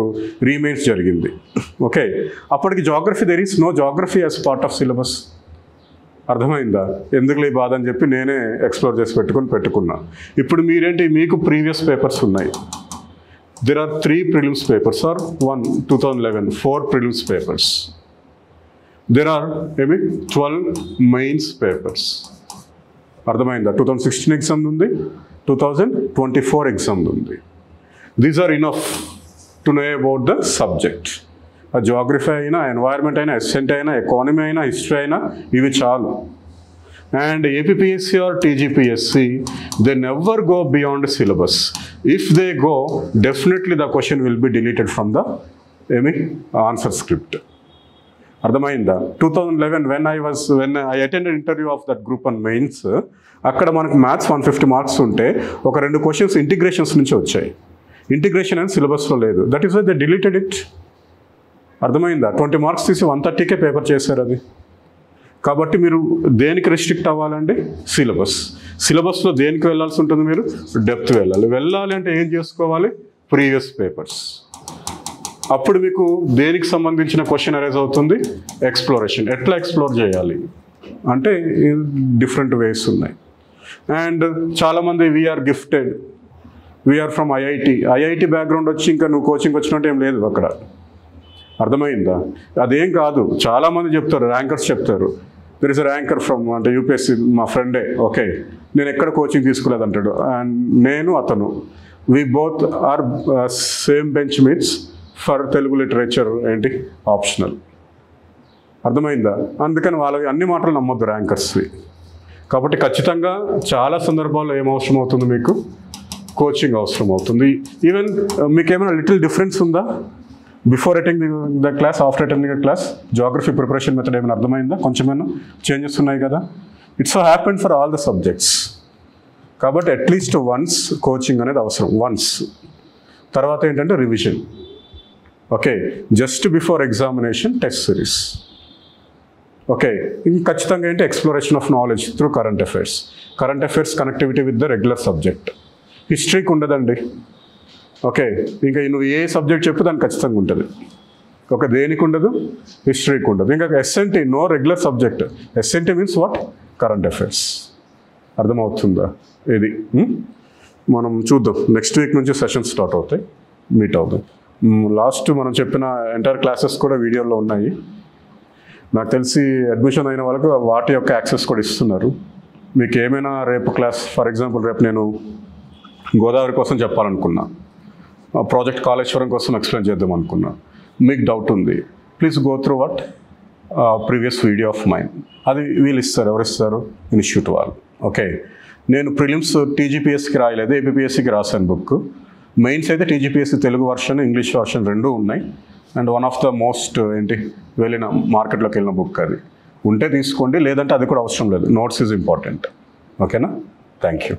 రీమెయిన్స్ జరిగింది. ఓకే, అప్పటికి geography, there is no geography as part of syllabus. అర్థమైందా? ఎందుకులే ఈ బాధ అని చెప్పి నేనే ఎక్స్ప్లోర్ చేసి పెట్టుకున్నా. ఇప్పుడు మీరేంటి, మీకు ప్రీవియస్ పేపర్స్ ఉన్నాయి. There are 3 prelims papers are 2011 4 prelims papers. There are 12 mains papers. అర్థమైందా? 2016 ఎగ్జామ్ ఉంది, 2024 ఎగ్జామ్ ఉంది. These are enough to know about the subject. ఆ జాగ్రఫీ అయినా, ఎన్వైర్న్మెంట్ అయినా, ఎస్ఎన్టీ అయినా, ఎకానమీ అయినా, హిస్టరీ అయినా, ఇవి చాలు. And APPSC or TGPSC, they never go beyond syllabus. If they go, definitely the question will be deleted from the answer script. అర్థమైందా? 2011 when I attended interview of that group on mains, అక్కడ మనకు maths 150 marks ఉంటే ఒక 2 questions integrations నుంచి వచ్చాయి. Integration అనేది సిలబస్లో లేదు. That is why they deleted it. అర్థమైందా? 20 మార్క్స్ తీసి 130కే పేపర్ చేశారు అది. కాబట్టి మీరు దేనికి రెస్ట్రిక్ట్ అవ్వాలండి? సిలబస్. సిలబస్లో దేనికి వెళ్ళాల్సి ఉంటుంది? మీరు డెప్త్ వెళ్ళాలి అంటే ఏం చేసుకోవాలి? Previous papers. అప్పుడు మీకు దేనికి సంబంధించిన క్వశ్చన్ అరైజ్ అవుతుంది? ఎక్స్ప్లోరేషన్. ఎట్లా ఎక్స్ప్లోర్ చేయాలి అంటే డిఫరెంట్ వేస్ ఉన్నాయి. అండ్ చాలామంది we are gifted, we are from IIT background వచ్చి ఇంకా నువ్వు కోచింగ్ వచ్చినట్టు ఏం లేదు అక్కడ. అర్థమైందా? అదేం కాదు. చాలామంది చెప్తారు, ర్యాంకర్స్ చెప్తారు, there is a ranker from అంటే యూపీఎస్సీ, మా ఫ్రెండే. ఓకే, నేను ఎక్కడ కోచింగ్ తీసుకోలేదు అంటాడు. అండ్ నేను అతను, we both are same bench mates for Telugu literature ఏంటి ఆప్షనల్. అర్థమైందా? అందుకని వాళ్ళవి అన్ని మాటలు నమ్మొద్దు ర్యాంకర్స్వి. కాబట్టి ఖచ్చితంగా చాలా సందర్భాల్లో ఏం అవసరం అవుతుంది? మీకు కోచింగ్ అవసరం అవుతుంది. ఈవెన్ మీకు ఏమైనా లిటిల్ డిఫరెన్స్ ఉందా before attending the class, after attending the class? Geography preparation method ఏమైనా అర్థమైందా? కొంచెమైనా చేంజెస్ ఉన్నాయి కదా. It's so happen for all the subjects. కాబట్టి అట్లీస్ట్ వన్స్ కోచింగ్ అనేది అవసరం, వన్స్. తర్వాత ఏంటంటే revision. Okay, just before examination test series. Okay, ఇంక ఖచ్చితంగా ఏంటి? Exploration of knowledge through current affairs. Current affairs connectivity with the regular subject. హిస్టరీకి ఉండదండి. ఓకే, ఇంకా నువ్వు ఏ సబ్జెక్ట్ చెప్పు దానికి ఖచ్చితంగా ఉంటుంది. ఓకే, దేనికి ఉండదు? హిస్టరీకి ఉండదు. ఇంకా SNT, no regular subject. SNT means what? Current affairs. అర్థమవుతుందా? ఇది మనం చూద్దాం. నెక్స్ట్ వీక్ నుంచి సెషన్స్ స్టార్ట్ అవుతాయి, మీట్ అవుదాం. లాస్ట్ మనం చెప్పిన ఎంటైర్ క్లాసెస్ కూడా వీడియోలో ఉన్నాయి. నాకు తెలిసి అడ్మిషన్ అయిన వాళ్ళకు వాటి యొక్క యాక్సెస్ కూడా ఇస్తున్నారు. మీకు ఏమైనా రేపు క్లాస్, ఫర్ ఎగ్జాంపుల్ రేపు నేను గోదావరి కోసం చెప్పాలనుకున్నా, ప్రాజెక్ట్ కాళేశ్వరం కోసం ఎక్స్ప్లెయిన్ చేద్దాం అనుకున్నా, మీకు డౌట్ ఉంది, please go through what previous video of mind. అది వీళ్ళు ఇస్తారు. ఎవరు ఇస్తారు? ఇన్స్టిట్యూట్ వాళ్ళు. ఓకే, నేను ప్రిలిమ్స్ టీజీపీఎస్కి రాయలేదు, ఏపీఎస్సికి రాశాను బుక్. మెయిన్స్ అయితే TGPSC Telugu version, English version రెండూ ఉన్నాయి. And one of the most వెళ్ళిన మార్కెట్లోకి వెళ్ళిన బుక్. అది ఉంటే తీసుకోండి, లేదంటే అది కూడా అవసరం లేదు. Notes is important. ఓకేనా? Thank you.